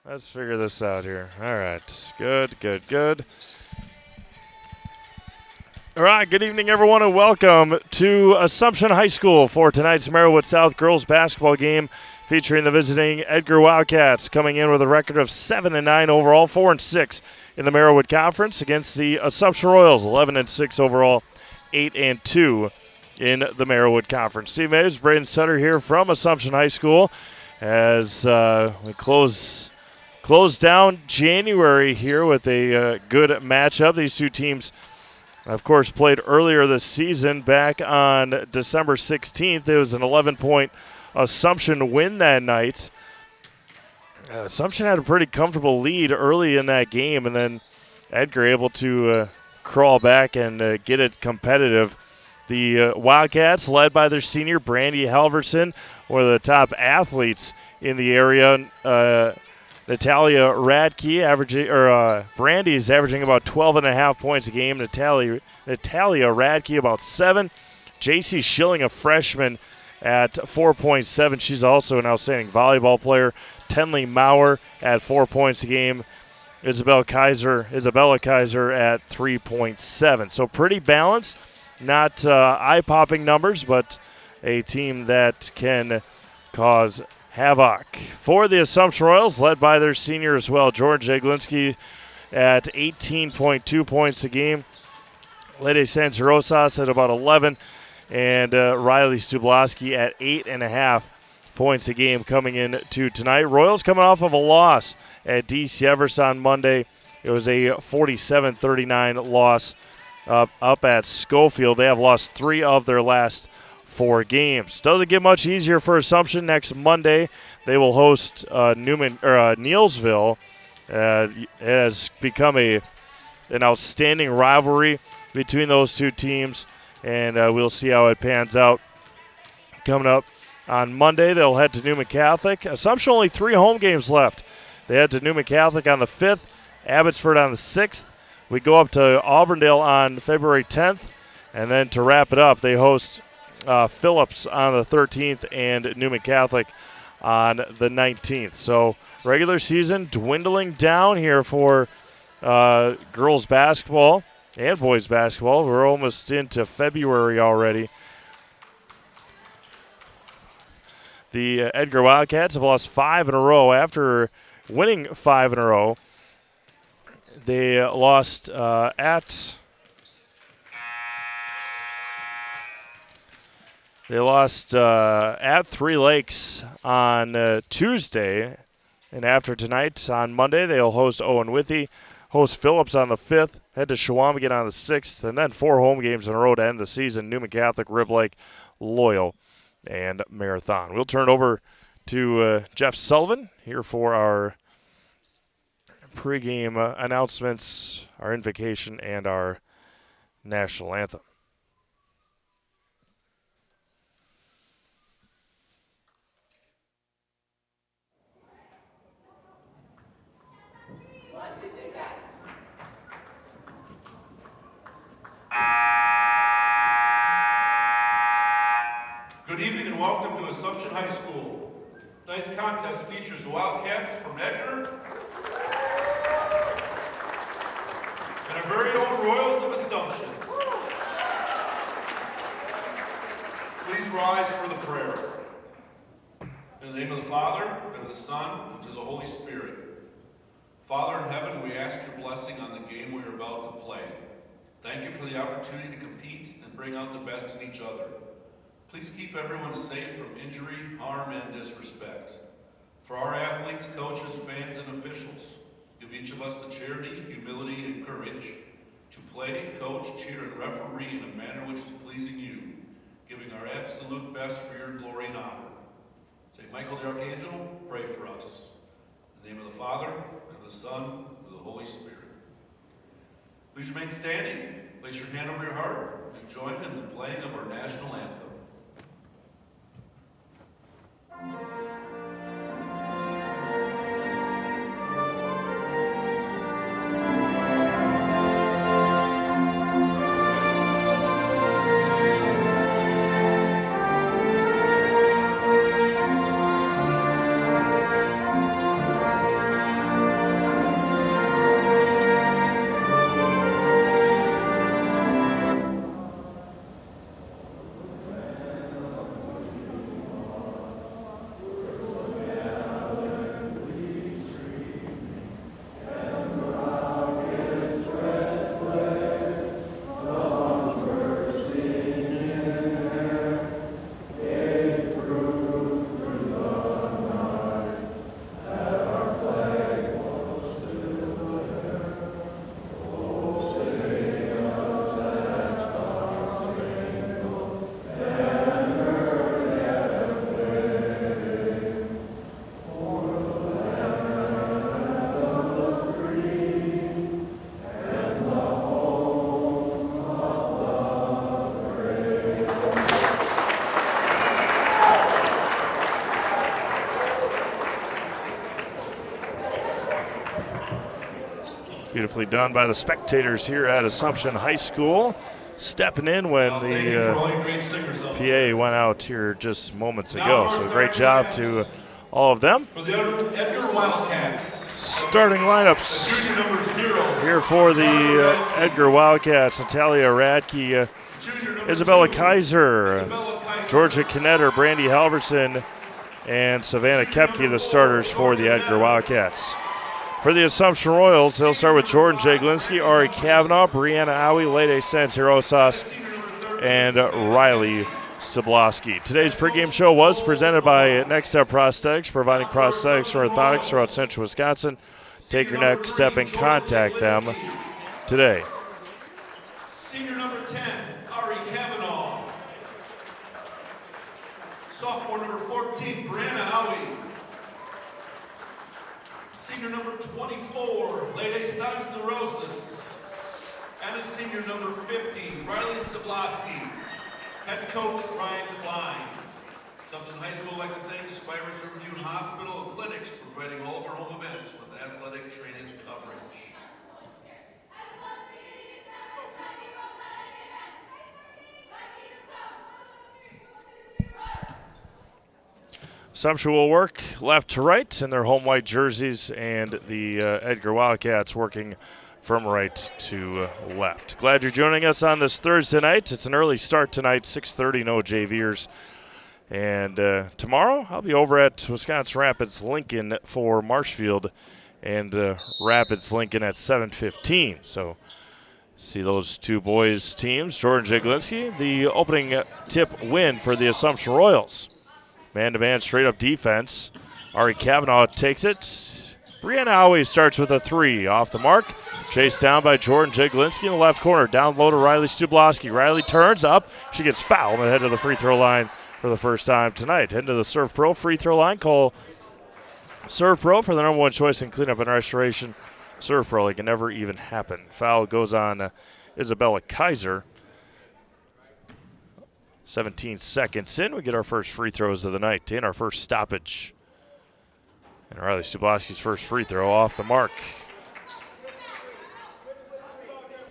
Let's figure this out here. All right. Good. All right, good evening, everyone, and welcome to Assumption High School for tonight's Merriwood South girls basketball game featuring the visiting Edgar Wildcats, coming in with a record of 7-9 overall, 4-6 in the Merriwood Conference against the Assumption Royals, 11-6 overall, 8-2 in the Merriwood Conference. Steve Mays, Braden Sutter here from Assumption High School as we close down January here with a good matchup. These two teams, of course, played earlier this season back on December 16th. It was an 11-point Assumption win that night. Assumption had a pretty comfortable lead early in that game, and then Edgar able to crawl back and get it competitive. The Wildcats, led by their senior, Brandy Halverson, one of the top athletes in the area. Natalia Radke Brandy's averaging about 12.5 points a game. Natalia Radke about 7. JC Schilling, a freshman, at 4.7. She's also an outstanding volleyball player. Tenley Maurer at 4 points a game. Isabella Kaiser at 3.7. So pretty balanced. Not eye-popping numbers, but a team that can cause havoc. For the Assumption Royals, led by their senior as well, George Jaglinski at 18.2 points a game. Lede Sansarosas at about 11, and Riley Stubloski at 8.5 points a game coming into tonight. Royals coming off of a loss at DC Everest on Monday. It was a 47-39 loss up at Schofield. They have lost 3 of their last 4 games. Doesn't get much easier for Assumption. Next Monday, they will host Neillsville. It has become an outstanding rivalry between those two teams, and we'll see how it pans out. Coming up on Monday, they'll head to Newman Catholic. Assumption only 3 home games left. They head to Newman Catholic on the 5th, Abbotsford on the 6th. We go up to Auburndale on February 10th, and then to wrap it up, they host Phillips on the 13th and Newman Catholic on the 19th. So regular season dwindling down here for girls basketball and boys basketball. We're almost into February already. The Edgar Wildcats have lost 5 in a row after winning 5 in a row. They lost at Three Lakes on Tuesday, and after tonight on Monday they'll host Owen Withy, host Phillips on the 5th, head to Shawamigan on the 6th, and then 4 home games in a row to end the season: Newman Catholic, Rib Lake, Loyal, and Marathon. We'll turn it over to Jeff Sullivan here for our pregame announcements, our invocation, and our national anthem. Good evening and welcome to Assumption High School. Tonight's contest features the Wildcats from Edgar and our very own Royals of Assumption. Please rise for the prayer. In the name of the Father, and of the Son, and of the Holy Spirit. Father in heaven, we ask your blessing on the game we are about to play. Thank you for the opportunity to compete and bring out the best in each other. Please keep everyone safe from injury, harm, and disrespect. For our athletes, coaches, fans, and officials, give each of us the charity, humility, and courage to play, coach, cheer, and referee in a manner which is pleasing you, giving our absolute best for your glory and honor. St. Michael the Archangel, pray for us. In the name of the Father, and of the Son, and of the Holy Spirit. Please remain standing, place your hand over your heart, and join in the playing of our national anthem. Beautifully done by the spectators here at Assumption High School. Stepping in when the PA went out here just moments ago. So great job to all of them. For the Edgar Wildcats. Starting lineups here for the Edgar Wildcats. Natalia Radke, Isabella Kaiser, Georgia Knetter, Brandy Halverson, and Savannah Kepke, the starters for the Edgar Wildcats. For the Assumption Royals, they'll start with Jordan Jaglinski, Ari Kavanaugh, Brianna Awi, Lede Sanzirosas, and Riley Stablowski. Today's pregame show was presented by Next Step Prosthetics, providing prosthetics for orthotics throughout central Wisconsin. Take your next step and contact them today. Senior number 10, Ari Kavanaugh. Sophomore number 14, Brianna Awi. Senior number 24, Lede Sanzirosas. And a senior number 50, Riley Stablowski. Head coach Ryan Klein. Assumption High School would like to thank Aspirus Riverview Hospital and Clinics for providing all of our home events with athletic training coverage. Assumption will work left to right in their home white jerseys, and the Edgar Wildcats working from right to left. Glad you're joining us on this Thursday night. It's an early start tonight, 6:30, no JVers. And tomorrow I'll be over at Wisconsin Rapids Lincoln for Marshfield and Rapids Lincoln at 7:15. So see those two boys' teams. Jordan Jaglinski, the opening tip win for the Assumption Royals. Man-to-man straight-up defense. Ari Kavanaugh takes it. Brianna Awi starts with a three off the mark. Chased down by Jordan Jaglinski in the left corner. Down low to Riley Stablowski. Riley turns up. She gets fouled and head to the free throw line for the first time tonight. Head to the Serve Pro free throw line. Call Serve Pro for the number one choice in cleanup and restoration. Serve Pro, like it never even happened. Foul goes on Isabella Kaiser. 17 seconds in, we get our first free throws of the night in our first stoppage. And Riley Stablowski's first free throw off the mark.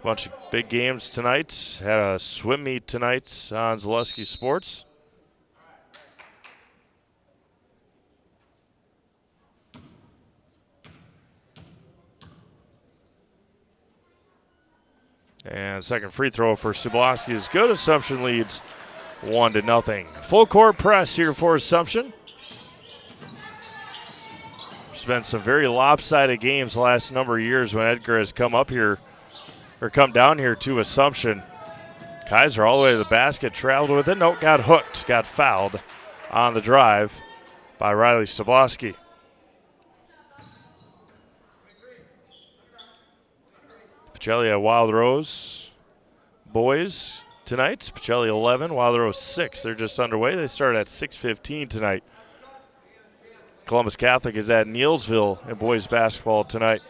Bunch of big games tonight. Had a swim meet tonight on Zaleski Sports. And second free throw for Stablowski is good. Assumption leads 1-0. Full court press here for Assumption. There's been some very lopsided games the last number of years when Edgar has come up here, or come down here to Assumption. Kaiser all the way to the basket, traveled with it. Nope, got hooked, got fouled on the drive by Riley Stablowski. Pacelli at Wild Rose boys tonight. Pacelli 11, Wild Rose 6. They're just underway. They start at 6:15 tonight. Columbus Catholic is at Neilsville in boys basketball tonight.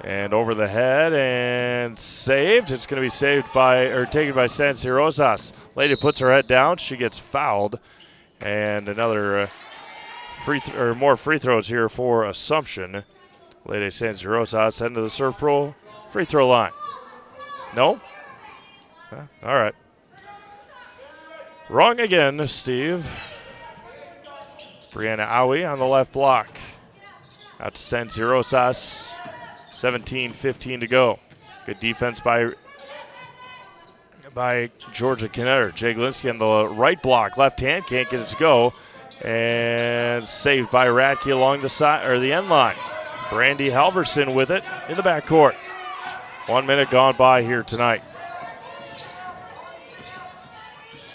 And over the head and saved. It's going to be saved by, or taken by Sanzirosas. Lady puts her head down. She gets fouled. And another more free throws here for Assumption. Lady Sanzirosas heading to the Serve Pro free throw line. No? All right. Wrong again, Steve. Brianna Awi on the left block. Out to Sanzirosas. 17:15 to go. Good defense by Georgia Knetter. Jaglinski on the right block. Left hand, can't get it to go. And saved by Radke along the side, or the end line. Brandy Halverson with it in the backcourt. 1 minute gone by here tonight.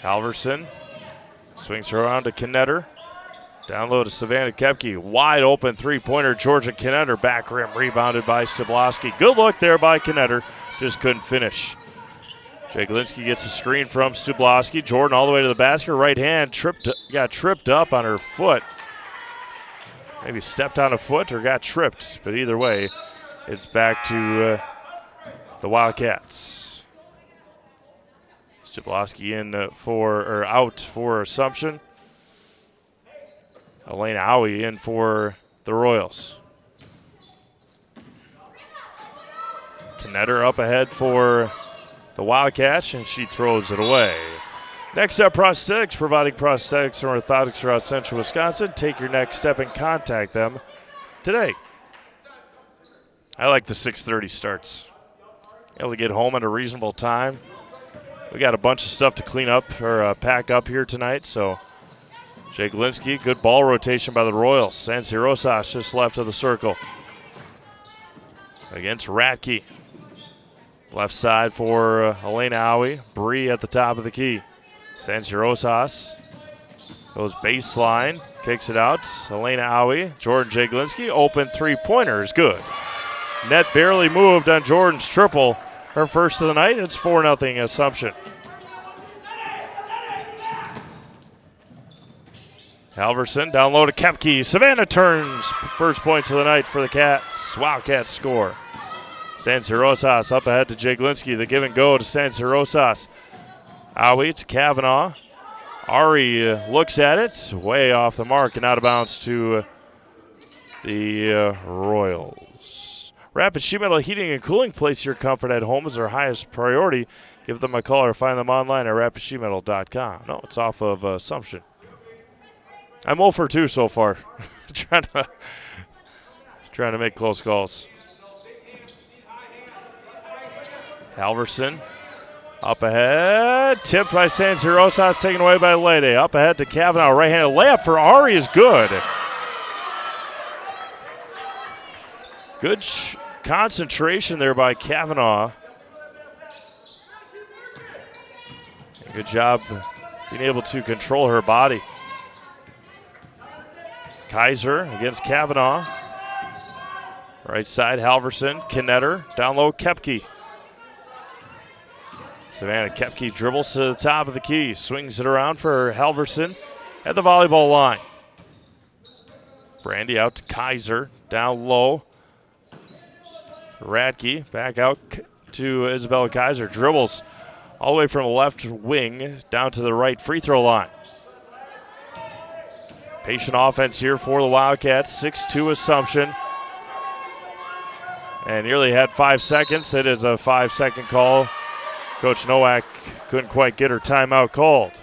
Halverson swings her around to Knetter. Down low to Savannah Kepke. Wide open three-pointer. Georgia Knetter back rim rebounded by Stablowski. Good look there by Knetter. Just couldn't finish. Jaglinski gets a screen from Stablowski. Jordan all the way to the basket. Right hand got tripped up on her foot. Maybe stepped on a foot or got tripped. But either way, it's back to the Wildcats. Stablowski in out for Assumption. Elena Awi in for the Royals. Knetter up ahead for the Wildcats, and she throws it away. Next up, Prosthetics, providing prosthetics and orthotics throughout central Wisconsin. Take your next step and contact them today. I like the 6:30 starts. Able to get home at a reasonable time. We got a bunch of stuff to clean up or pack up here tonight, so Jake Linsky, good ball rotation by the Royals. Sansi Rosas just left of the circle against Ratke. Left side for Elena Howie. Bree at the top of the key. Sansi Rosas goes baseline, kicks it out. Elena Howie, Jordan Jaglinski, open three-pointer is good. Net barely moved on Jordan's triple. Her first of the night. It's 4-0 Assumption. Halverson down low to Kepke. Savannah turns. First points of the night for the Cats. Wildcats score. Sansi Rosas up ahead to Jaglinski. The give and go to Sansi Rosas. Howie to Kavanaugh. Ari looks at it. Way off the mark and out of bounds to the Royals. Rapid Sheet Metal Heating and Cooling. Place your comfort at home is our highest priority. Give them a call or find them online at rapidsheetmetal.com. No, it's off of Assumption. I'm 0 for 2 so far. trying to make close calls. Halverson up ahead. Tipped by Sansi Rosas, taken away by Lede. Up ahead to Kavanaugh. Right-handed layup for Ari is good. Good concentration there by Kavanaugh. Good job being able to control her body. Kaiser against Kavanaugh. Right side, Halverson, Knetter, down low, Kepke. Savannah Kepke dribbles to the top of the key, swings it around for Halverson at the volleyball line. Brandy out to Kaiser, down low. Ratke back out to Isabella Kaiser, dribbles all the way from the left wing down to the right free throw line. Patient offense here for the Wildcats, 6-2 Assumption. And nearly had 5 seconds. It is a 5-second call. Coach Nowak couldn't quite get her timeout called.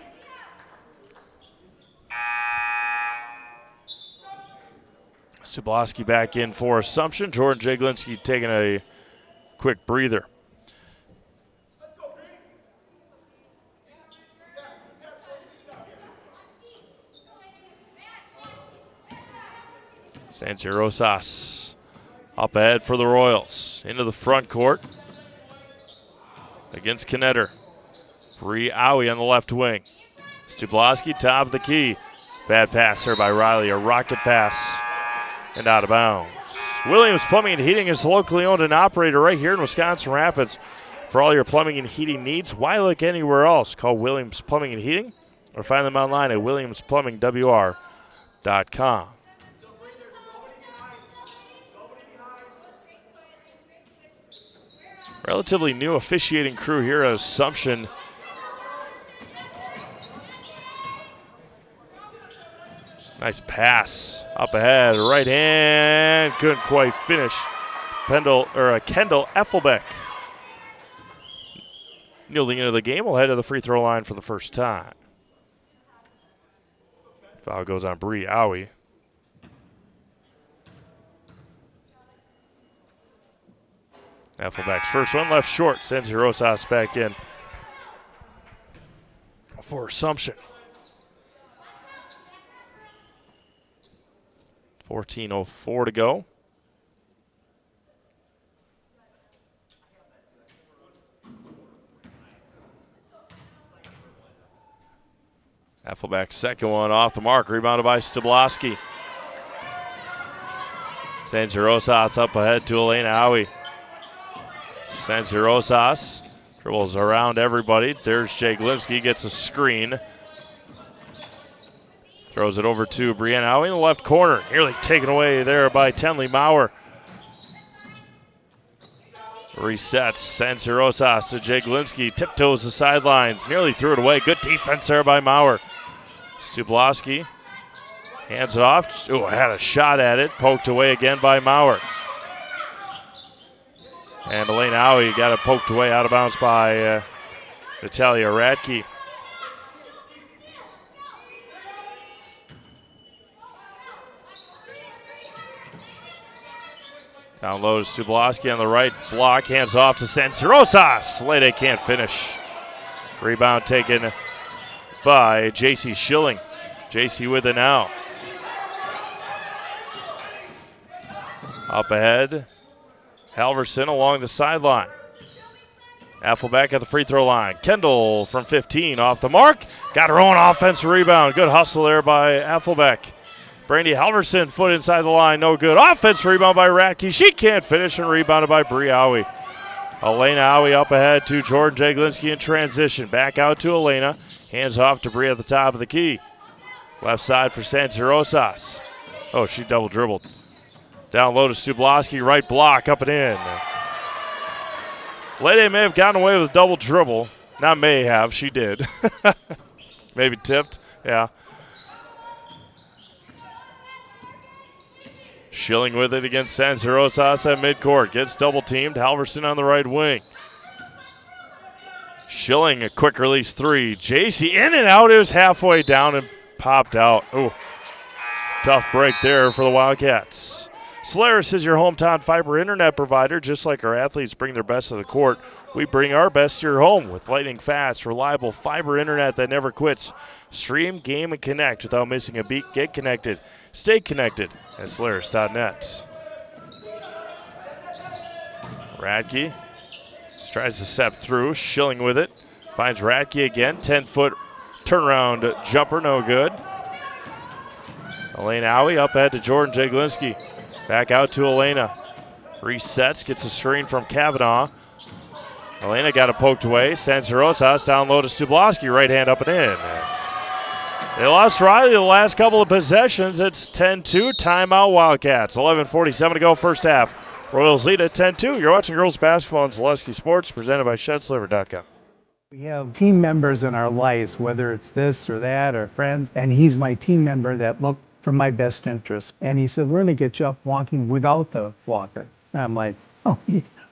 Subloski back in for Assumption. Jordan Jaglinski taking a quick breather. Sansi Rosas up ahead for the Royals. Into the front court against Knetter. Bree Owie on the left wing. Stubloski, top of the key. Bad pass there by Riley. A rocket pass and out of bounds. Williams Plumbing and Heating is locally owned and operated right here in Wisconsin Rapids. For all your plumbing and heating needs, why look anywhere else? Call Williams Plumbing and Heating or find them online at williamsplumbingwr.com. Relatively new officiating crew here at Assumption. Nice pass up ahead, right hand, couldn't quite finish. Kendall Effelbeck kneeling into the game, will head to the free throw line for the first time. Foul goes on Bree Owie. Effelbeck's first one left short. Sansi Rosas back in for Assumption. 14:04 to go. Effelbeck's second one off the mark, rebounded by Stubloski. Sansi Rosas up ahead to Elena Howie. Sansi Rosas dribbles around everybody. There's Jaglinski, gets a screen. Throws it over to Brianna Howie in the left corner. Nearly taken away there by Tenley Maurer. Resets. Sansi Rosas to Jaglinski. Tiptoes the sidelines. Nearly threw it away. Good defense there by Maurer. Stubloski hands it off. Ooh, had a shot at it. Poked away again by Maurer. And Elaine Howie got it poked away out of bounds by Natalia Radke. Down low to Stubloski on the right block. Hands off to Sancerosas. Lede can't finish. Rebound taken by J.C. Schilling. J.C. with it now. Up ahead, Halverson along the sideline. Affelbeck at the free throw line. Kendall from 15 off the mark. Got her own offensive rebound. Good hustle there by Affelbeck. Brandy Halverson, foot inside the line, no good. Offensive rebound by Radke. She can't finish, and rebounded by Bree Howie. Elena Howie up ahead to Jordan Jaglinski in transition. Back out to Elena. Hands off to Bree at the top of the key. Left side for Sancerosas. Oh, she double dribbled. Down low to Stubloski, right block, up and in. Lede may have gotten away with a double dribble. Not may have, she did. Maybe tipped, yeah. Schilling with it against Sancerosas at midcourt. Gets double teamed. Halverson on the right wing. Schilling a quick release three. JC in and out. It was halfway down and popped out. Ooh, tough break there for the Wildcats. Solaris is your hometown fiber internet provider. Just like our athletes bring their best to the court, we bring our best to your home with lightning fast, reliable fiber internet that never quits. Stream, game, and connect without missing a beat. Get connected. Stay connected at Solaris.net. Radke tries to step through. Schilling with it. Finds Radke again. 10-foot turnaround jumper, no good. Elena Howie up ahead to Jordan Jaglinski. Back out to Elena. Resets, gets a screen from Kavanaugh. Elena got it poked away. Sancerosas down low to Stubloski. Right hand up and in. They lost Riley the last couple of possessions. It's 10-2, timeout Wildcats. 11:47 to go first half. Royals lead at 10-2. You're watching girls basketball on Zaleski Sports, presented by ShedSliver.com. We have team members in our lives, whether it's this or that or friends, and he's my team member that looked for my best interest. And he said, we're going to get you up walking without the walker. And I'm like, oh,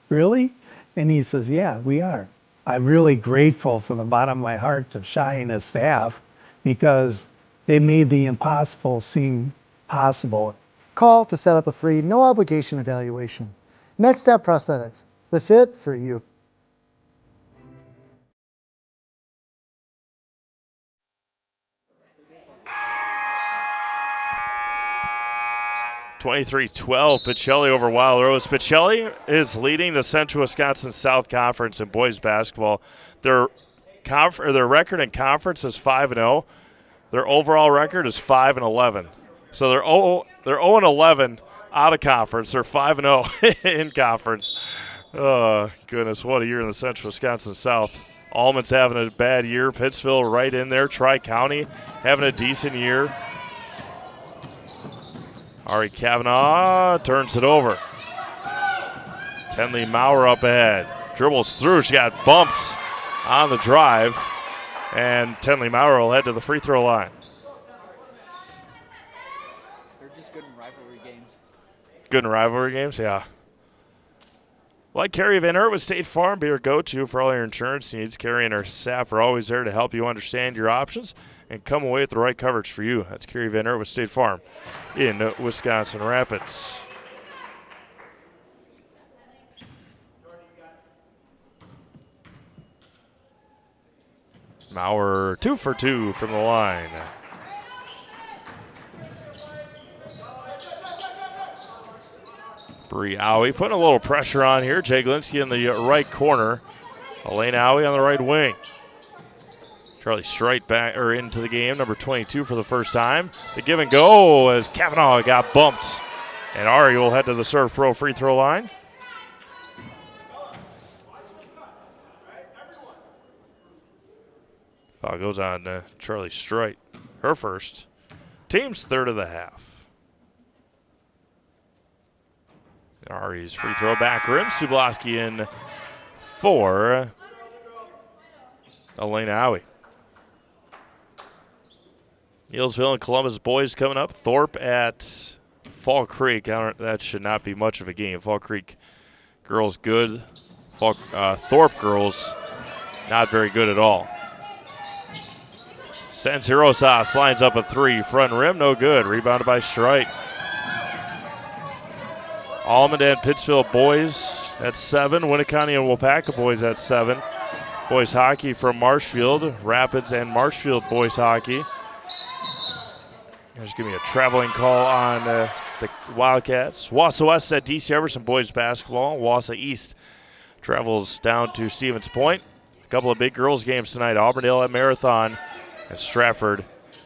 really? And he says, yeah, we are. I'm really grateful from the bottom of my heart to Shai and his staff, because they made the impossible seem possible. Call to set up a free, no obligation evaluation. Next Step Prosthetics, the fit for you. (23-12) Pacelli over Wild Rose. Pacelli is leading the Central Wisconsin South Conference in boys basketball. Their record in conference is 5-0. Their overall record is 5-11. So they're 0-11 out of conference. They're 5-0 in conference. Oh, goodness, what a year in the Central Wisconsin South. Almonds having a bad year. Pittsville right in there. Tri-County having a decent year. Ari Kavanaugh turns it over. Tenley Maurer up ahead. Dribbles through. She got bumped on the drive. And Tenley Maurer will head to the free throw line. They're just good in rivalry games. Good in rivalry games, yeah. Like Carrie Van Ert with State Farm, be your go-to for all your insurance needs. Carrie and her staff are always there to help you understand your options and come away with the right coverage for you. That's Carrie Van Ert with State Farm in Wisconsin Rapids. Maurer 2 for 2 from the line. Bree Howie putting a little pressure on here. Jaglinski in the right corner. Elena Howie on the right wing. Charlie Strite back into the game, number 22 for the first time. The give and go as Kavanaugh got bumped. And Ari will head to the Serve Pro free throw line. Foul goes on Charlie Strite, her first. Team's third of the half. Ari's free throw back rim. Stubloski in for Elena Howie. Neilsville and Columbus boys coming up. Thorpe at Fall Creek. That should not be much of a game. Fall Creek Girls good. Thorpe girls not very good at all. Sanzirosas lines up a three. Front rim, no good. Rebounded by Strite. Almond and Pittsfield boys at 7. Winneconne and Wapaka boys at 7. Boys hockey from Marshfield. Rapids and Marshfield boys hockey. There's going to be a traveling call on the Wildcats. Wausau West at DC Everson boys basketball. Wausau East travels down to Stevens Point. A couple of big girls games tonight. Auburndale at Marathon and Stratford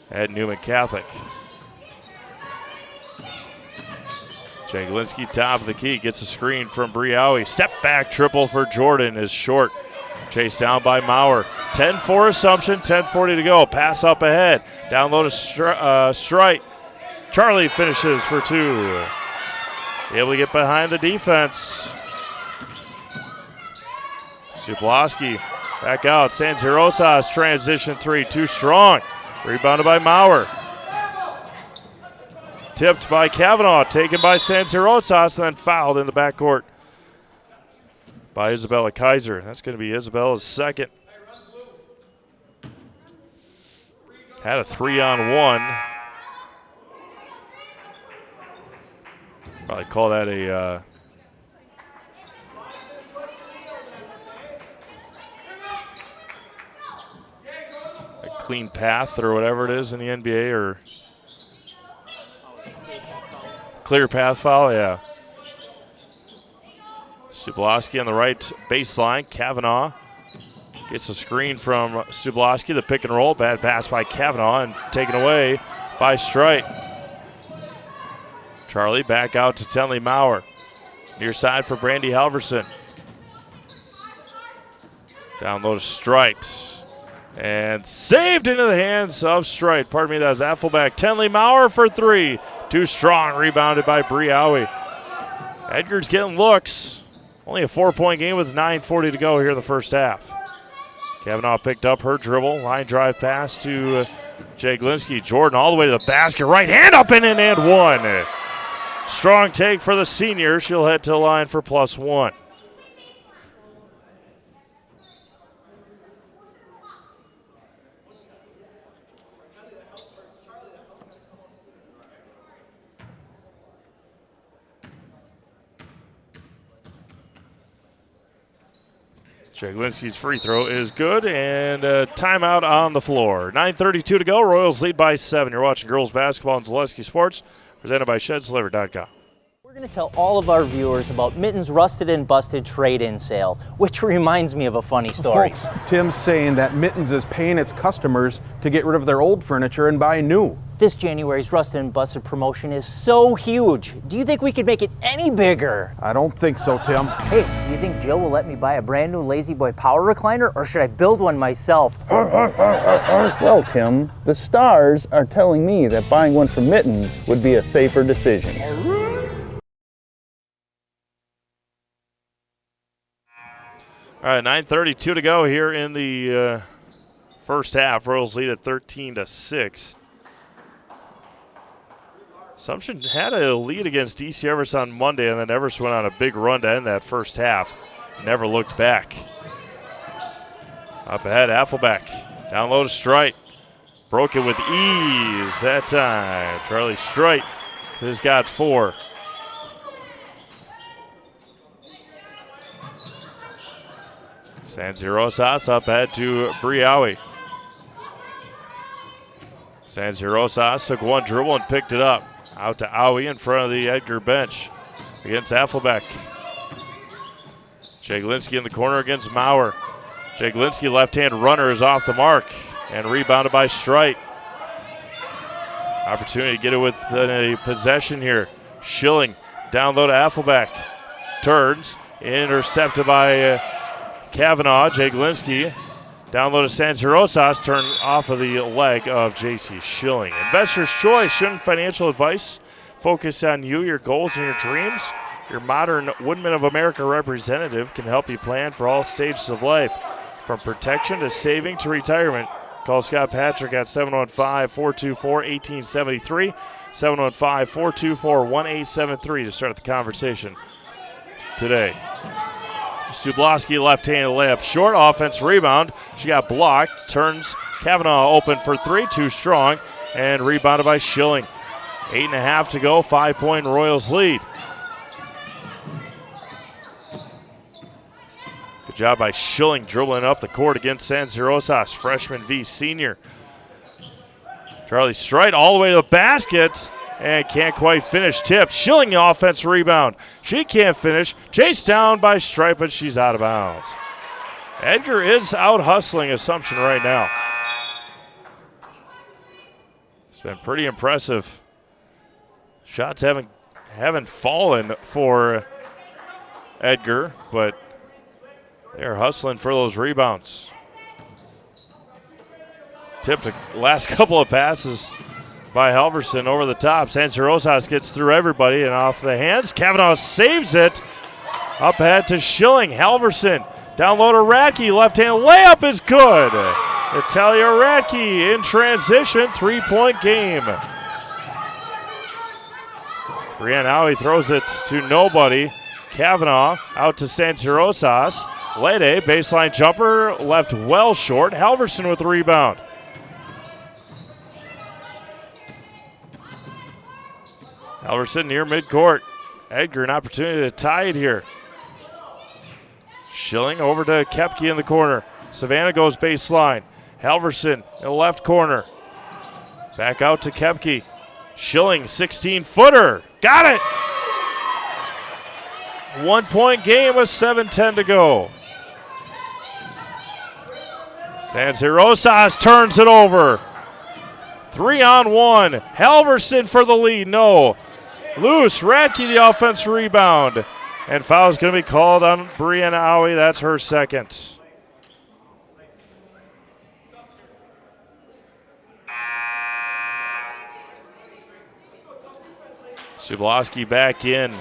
at Newman Catholic. Jaglinski, top of the key, gets a screen from Briawi. Step back triple for Jordan is short. Chased down by Maurer. 10 for Assumption, 10:40 to go. Pass up ahead. Down low to Strite. Charlie finishes for 2. Able to get behind the defense. Suplowski back out. Sanzirosas transition 3, too strong. Rebounded by Maurer. Tipped by Kavanaugh, taken by Sanzirosas, and then fouled in the backcourt by Isabella Kaiser. That's going to be Isabella's second. Had a 3-on-1. Probably call that a clean path or whatever it is in the NBA, or clear path foul, yeah. Sublowski on the right baseline. Kavanaugh gets a screen from Sublowski. The pick and roll. Bad pass by Kavanaugh and taken away by Strite. Charlie back out to Tenley Maurer. Near side for Brandy Halverson. Down low to Strite. And saved into the hands of Strite. Pardon me, that was Affelbeck. Tenley Maurer for 3. Too strong. Rebounded by Briawi. Edgar's getting looks. Only a 4-point game with 9:40 to go here in the first half. Kavanaugh picked up her dribble. Line drive pass to Jaglinski. Jordan all the way to the basket. Right hand up and in and 1. Strong take for the senior. She'll head to the line for +1. Jaglinski's free throw is good, and timeout on the floor. 9:32 to go. Royals lead by 7. You're watching girls basketball on Zaleski Sports, presented by ShedsLiver.com. We're going to tell all of our viewers about Mitten's Rusted and Busted trade-in sale, which reminds me of a funny story. Folks, Tim's saying that Mittens is paying its customers to get rid of their old furniture and buy new. This January's Rusted and Busted promotion is so huge. Do you think we could make it any bigger? I don't think so, Tim. Hey, do you think Jill will let me buy a brand new Lazy Boy power recliner, or should I build one myself? Well, Tim, the stars are telling me that buying one from Mittens would be a safer decision. All right, 9:32 to go here in the first half. Royals lead at 13-6. Assumption had a lead against DC Everest on Monday, and then Everest went on a big run to end that first half. Never looked back. Up ahead, Affelbeck. Down low to Strite. Broke it with ease that time. Charlie Strite has got 4. Sanzirosas up ahead to Briawi. Sanzirosas took one dribble and picked it up. Out to Aui in front of the Edgar bench against Affelbeck. Jaglinski in the corner against Maurer. Jaglinski left-hand runner is off the mark and rebounded by Strite. Opportunity to get it with a possession here. Schilling down low to Affelbeck. Turns, intercepted by Kavanaugh. Jaglinski down low to Sanzirosas, turned off of the leg of J.C. Schilling. Investor's Choice, Shouldn't financial advice focus on you, your goals, and your dreams? Your modern Woodman of America representative can help you plan for all stages of life, from protection to saving to retirement. Call Scott Patrick at 715-424-1873, 715-424-1873 to start the conversation today. Stubloski left-handed layup short, offense rebound. She got blocked, turns Kavanaugh open for three, too strong, and rebounded by Schilling. 8.5 to go, 5-point Royals lead. Good job by Schilling dribbling up the court against San Rosas, freshman v senior. Charlie Strite all the way to the basket and can't quite finish. Tip. Schilling the offense rebound. She can't finish. Chased down by Strite, but she's out of bounds. Edgar is out hustling Assumption right now. It's been pretty impressive. Shots haven't fallen for Edgar, but they're hustling for those rebounds. Tipped the last couple of passes by Halverson over the top. San Rosas gets through everybody and off the hands. Kavanaugh saves it. Up ahead to Schilling. Halverson down low to Radke. Left-hand layup is good. Natalia Radke in transition. 3-point game. Brianna Howie throws it to nobody. Kavanaugh out to San Rosas. Lede, baseline jumper, left well short. Halverson with the rebound. Halverson near midcourt. Edgar, an opportunity to tie it here. Schilling over to Koepke in the corner. Savannah goes baseline. Halverson in the left corner. Back out to Koepke. Schilling, 16-footer. Got it! 1-point game with 7:10 to go. San Rosas turns it over. 3-on-1. Halverson for the lead. No. Loose. Radke the offense rebound. And foul's going to be called on Brianna Howie. That's her second. Stubloski back in.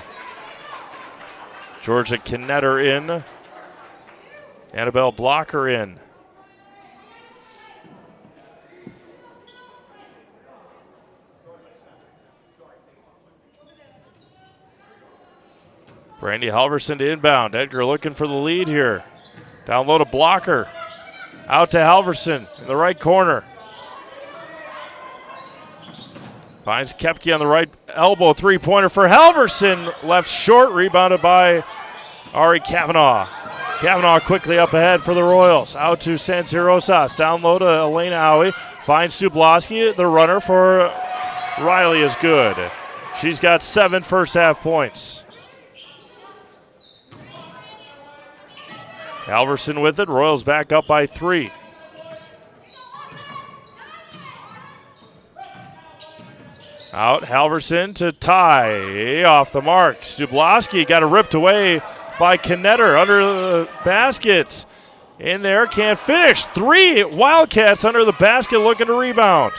Georgia Knetter in. Annabelle Blocker in. Brandy Halverson to inbound. Edgar looking for the lead here. Down low to Blocker. Out to Halverson in the right corner. Finds Koepke on the right elbow. Three-pointer for Halverson. Left short. Rebounded by Ari Kavanaugh. Kavanaugh quickly up ahead for the Royals. Out to San Rosas. Down low to Elena Howie. Finds Stubloski. The runner for Riley is good. She's got 7 first-half points. Halverson with it. Royals back up by 3. Out, Halverson to tie. Off the mark. Stubloski got it ripped away by Knetter under the baskets. In there, can't finish. 3 Wildcats under the basket looking to rebound.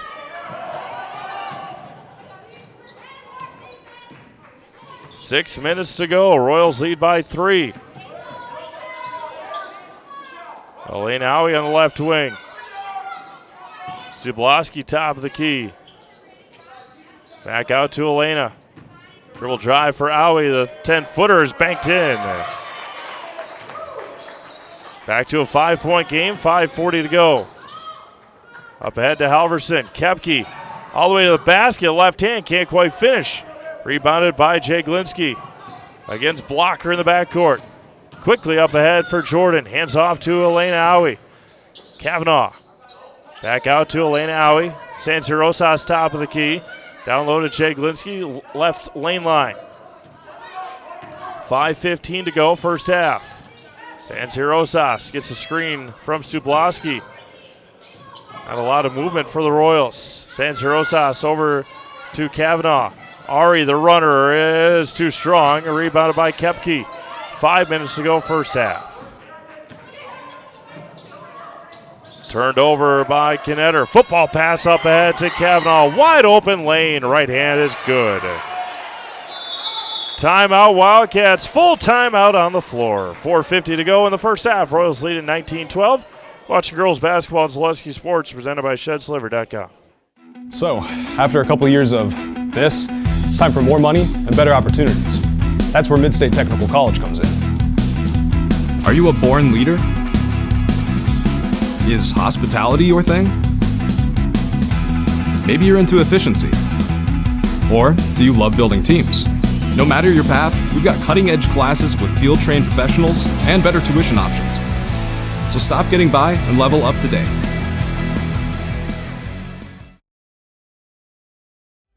Six minutes to go. Royals lead by 3. Elena Howie on the left wing. Stubloski top of the key. Back out to Elena. Dribble drive for Howie. The 10-footer is banked in. Back to a 5-point game. 5:40 to go. Up ahead to Halverson. Koepke all the way to the basket. Left hand. Can't quite finish. Rebounded by Jay Glinsky. Against Blocker in the backcourt. Quickly up ahead for Jordan. Hands off to Elena Howie. Kavanaugh. Back out to Elena Howie. San Rosas top of the key. Down low to Jay Glinsky. Left lane line. 5:15 to go first half. San Rosas gets a screen from Stubloski. Not a lot of movement for the Royals. San Rosas over to Kavanaugh. Ari, the runner, is too strong. Rebounded by Koepke. 5 minutes to go first half. Turned over by Knetter. Football pass up ahead to Kavanaugh. Wide open lane. Right hand is good. Timeout Wildcats. Full timeout on the floor. 4:50 to go in the first half. Royals lead at 19-12. Watching girls basketball on Zaleski Sports presented by ShedSliver.com. So, after a couple years of this, it's time for more money and better opportunities. That's where Mid-State Technical College comes in. Are you a born leader? Is hospitality your thing? Maybe you're into efficiency. Or do you love building teams? No matter your path, we've got cutting-edge classes with field-trained professionals and better tuition options. So stop getting by and level up today.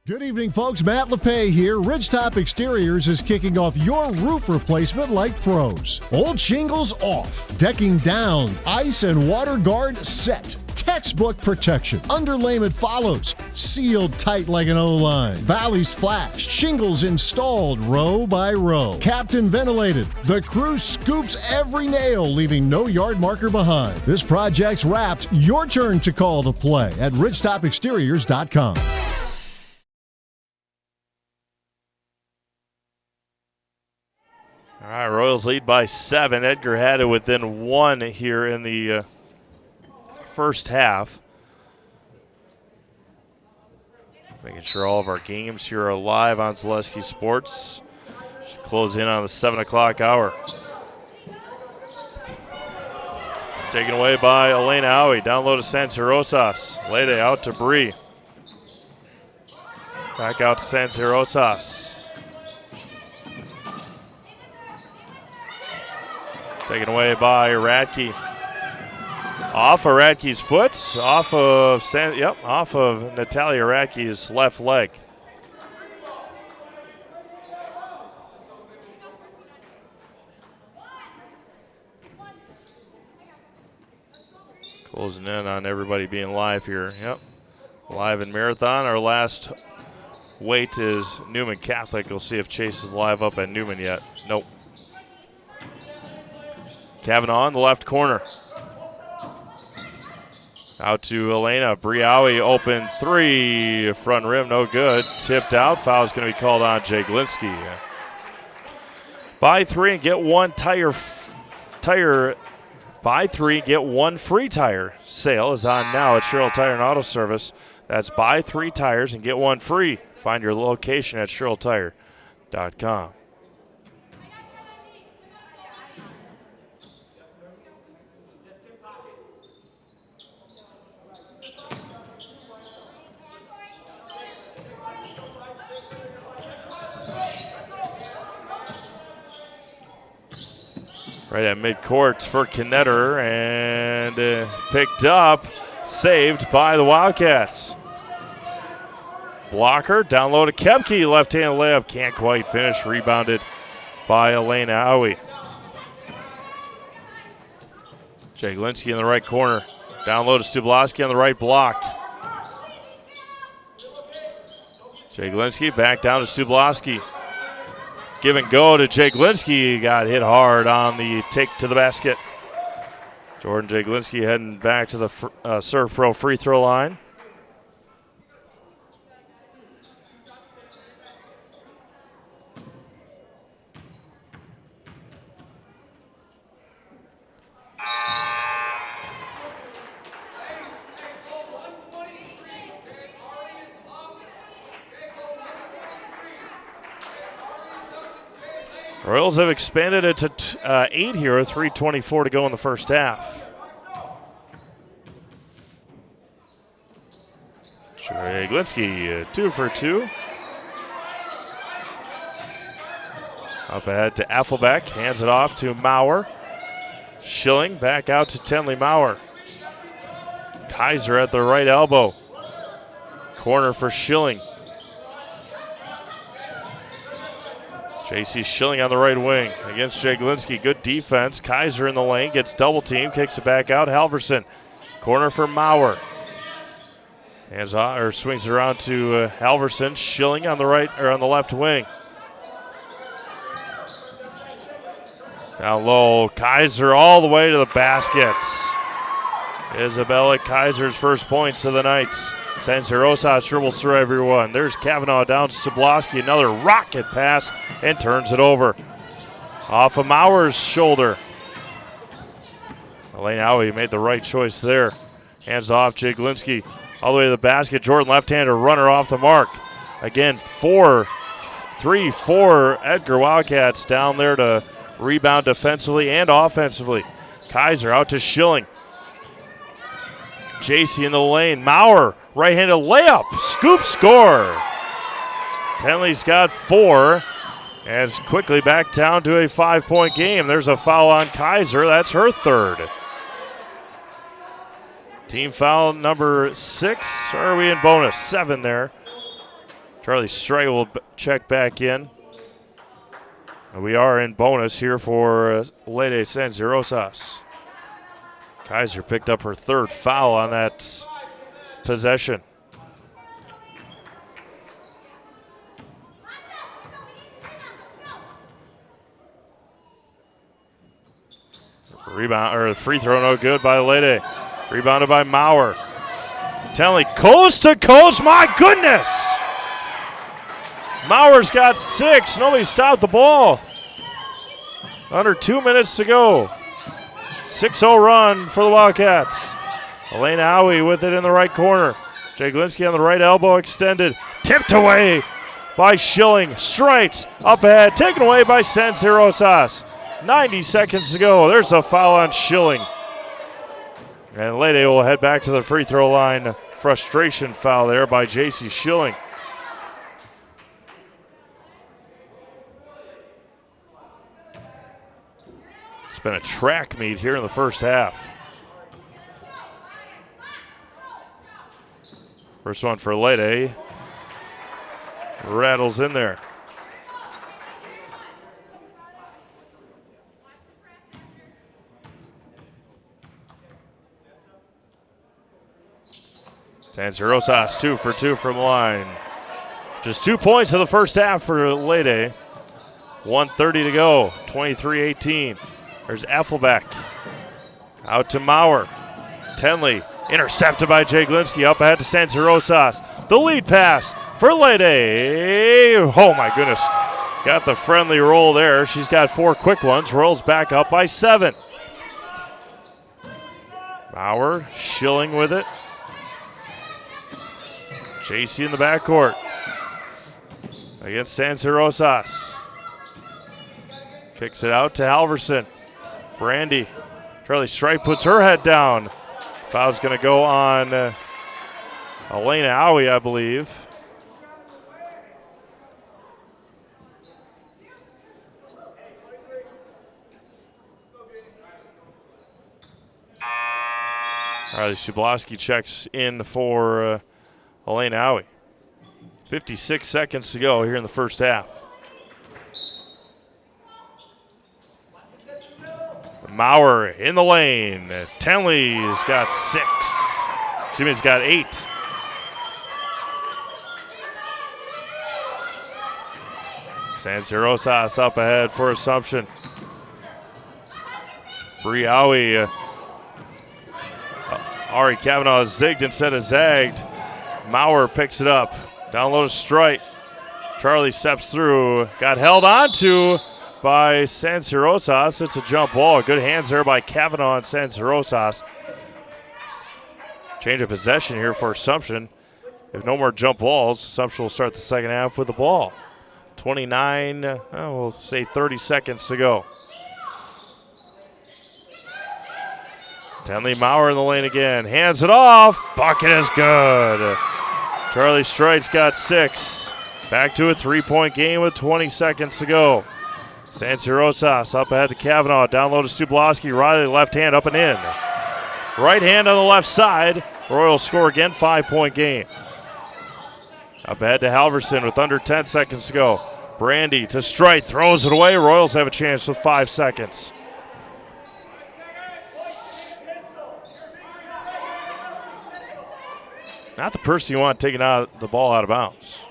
Good evening, folks. Matt LePay here. Ridgetop Exteriors is kicking off your roof replacement like pros. Old shingles off, decking down, ice and water guard set. Textbook protection. Underlayment follows. Sealed tight like an O-line. Valleys flashed. Shingles installed row by row. Captain ventilated. The crew scoops every nail, leaving no yard marker behind. This project's wrapped. Your turn to call the play at ridgetopexteriors.com. All right, Royals lead by 7. Edgar had it within 1 here in the first half. Making sure all of our games here are live on Zaleski Sports. Should close in on the 7 o'clock hour. Taken away by Elena Howie. Down low to Sansi Rosas. Lede out to Bree. Back out to Sansi Rosas. Taken away by Radke. Off of Radke's foot, off of Natalia Radke's left leg. Closing in on everybody being live here. Yep, live in Marathon. Our last wait is Newman Catholic. We'll see if Chase is live up at Newman yet. Nope. Kavanaugh in the left corner. Out to Elena. Briawi open 3. Front rim, no good. Tipped out. Foul's going to be called on Jay Glinsky. Buy 3 and get 1 buy 3 and get 1 free tire sale is on now at Sherrill Tire and Auto Service. That's buy 3 tires and get 1 free. Find your location at SherrillTire.com. Right at midcourt for Knetter, and picked up, saved by the Wildcats. Blocker, down low to Kepke, left-hand layup, can't quite finish, rebounded by Elena Howie. Jay Glinsky in the right corner, down low to Stubloski on the right block. Jay Glinsky back down to Stubloski. Give and go to Jay Glinsky. Got hit hard on the take to the basket. Jordan Jay Glinsky heading back to the Serve Pro free throw line. Royals have expanded it to 8 here, 3:24 to go in the first half. Jay Glinsky, 2 for 2. Up ahead to Affelbeck, hands it off to Maurer. Schilling back out to Tenley Maurer. Kaiser at the right elbow. Corner for Schilling. J.C. Schilling on the right wing against Jay Glinsky. Good defense. Kaiser in the lane, gets double teamed, kicks it back out. Halverson, corner for Maurer. Hands on, or swings it around to Halverson. Schilling on the right, or on the left wing. Down low, Kaiser all the way to the basket. Isabella Kaiser's first points of the night. Sansi Rosas dribbles through everyone. There's Kavanaugh down to Stubloski. Another rocket pass and turns it over. Off of Maurer's shoulder. Elaine Howie made the right choice there. Hands off Jay Glinsky. All the way to the basket. Jordan left-hander runner off the mark. Again, 4 3 for Edgar Wildcats down there to rebound defensively and offensively. Kaiser out to Schilling. JC in the lane. Maurer, right-handed layup. Scoop score. Tenley's got 4. And it's quickly back down to a 5-point game. There's a foul on Kaiser. That's her 3rd. Team foul number 6. Or are we in bonus? 7 there. Charlie Strite will check back in. We are in bonus here for Leyte San Jose Rosas. Kaiser picked up her 3rd foul on that possession. Rebound, or free throw no good by Leyte. Rebounded by Maurer. Tenley coast to coast, my goodness! Maurer's got 6, nobody stopped the ball. Under 2 minutes to go. 6-0 run for the Wildcats. Elena Howie with it in the right corner. Jaglinski on the right elbow extended. Tipped away by Schilling. Straight up ahead. Taken away by San Jose Rosas. 90 seconds to go. There's a foul on Schilling. And Leyte will head back to the free throw line. Frustration foul there by J.C. Schilling. It's been a track meet here in the first half. First one for Leyte. Rattles in there. San Jose Rosas 2 for 2 from line. Just 2 points in the first half for Leyte. 1:30 to go, 23-18. There's Affelbeck. Out to Maurer. Tenley intercepted by Jaglinski. Up ahead to San Jose Rosas. The lead pass for Leyte. Oh my goodness. Got the friendly roll there. She's got 4 quick ones. Rolls back up by 7. Maurer, Schilling with it. JC in the backcourt against San Jose Rosas. Kicks it out to Halverson. Brandy. Charlie Strite puts her head down. Foul's going to go on Elena Howie, I believe. Riley Subloski checks in for Elena Howie. 56 seconds to go here in the first half. Maurer in the lane. Tenley's got 6. Jimmy's got 8. San Jose Rosas up ahead for Assumption. Bree Howie. Ari Kavanaugh zigged instead of zagged. Maurer picks it up. Down low to Strite. Charlie steps through. Got held onto by San Jose Rosas. It's a jump ball. Good hands there by Kavanaugh and San Jose Rosas. Change of possession here for Assumption. If no more jump balls, Assumption will start the second half with the ball. 29, we'll say 30 seconds to go. Tenley Maurer in the lane again. Hands it off. Bucket is good. Charlie Strite's got 6. Back to a 3-point game with 20 seconds to go. San Jose Rosas up ahead to Kavanaugh. Down low to Stubloski. Riley left hand up and in. Right hand on the left side. Royals score again. 5-point game. Up ahead to Halverson with under 10 seconds to go. Brandy to Strite. Throws it away. Royals have a chance with 5 seconds. Not the person you want taking out the ball out of bounds.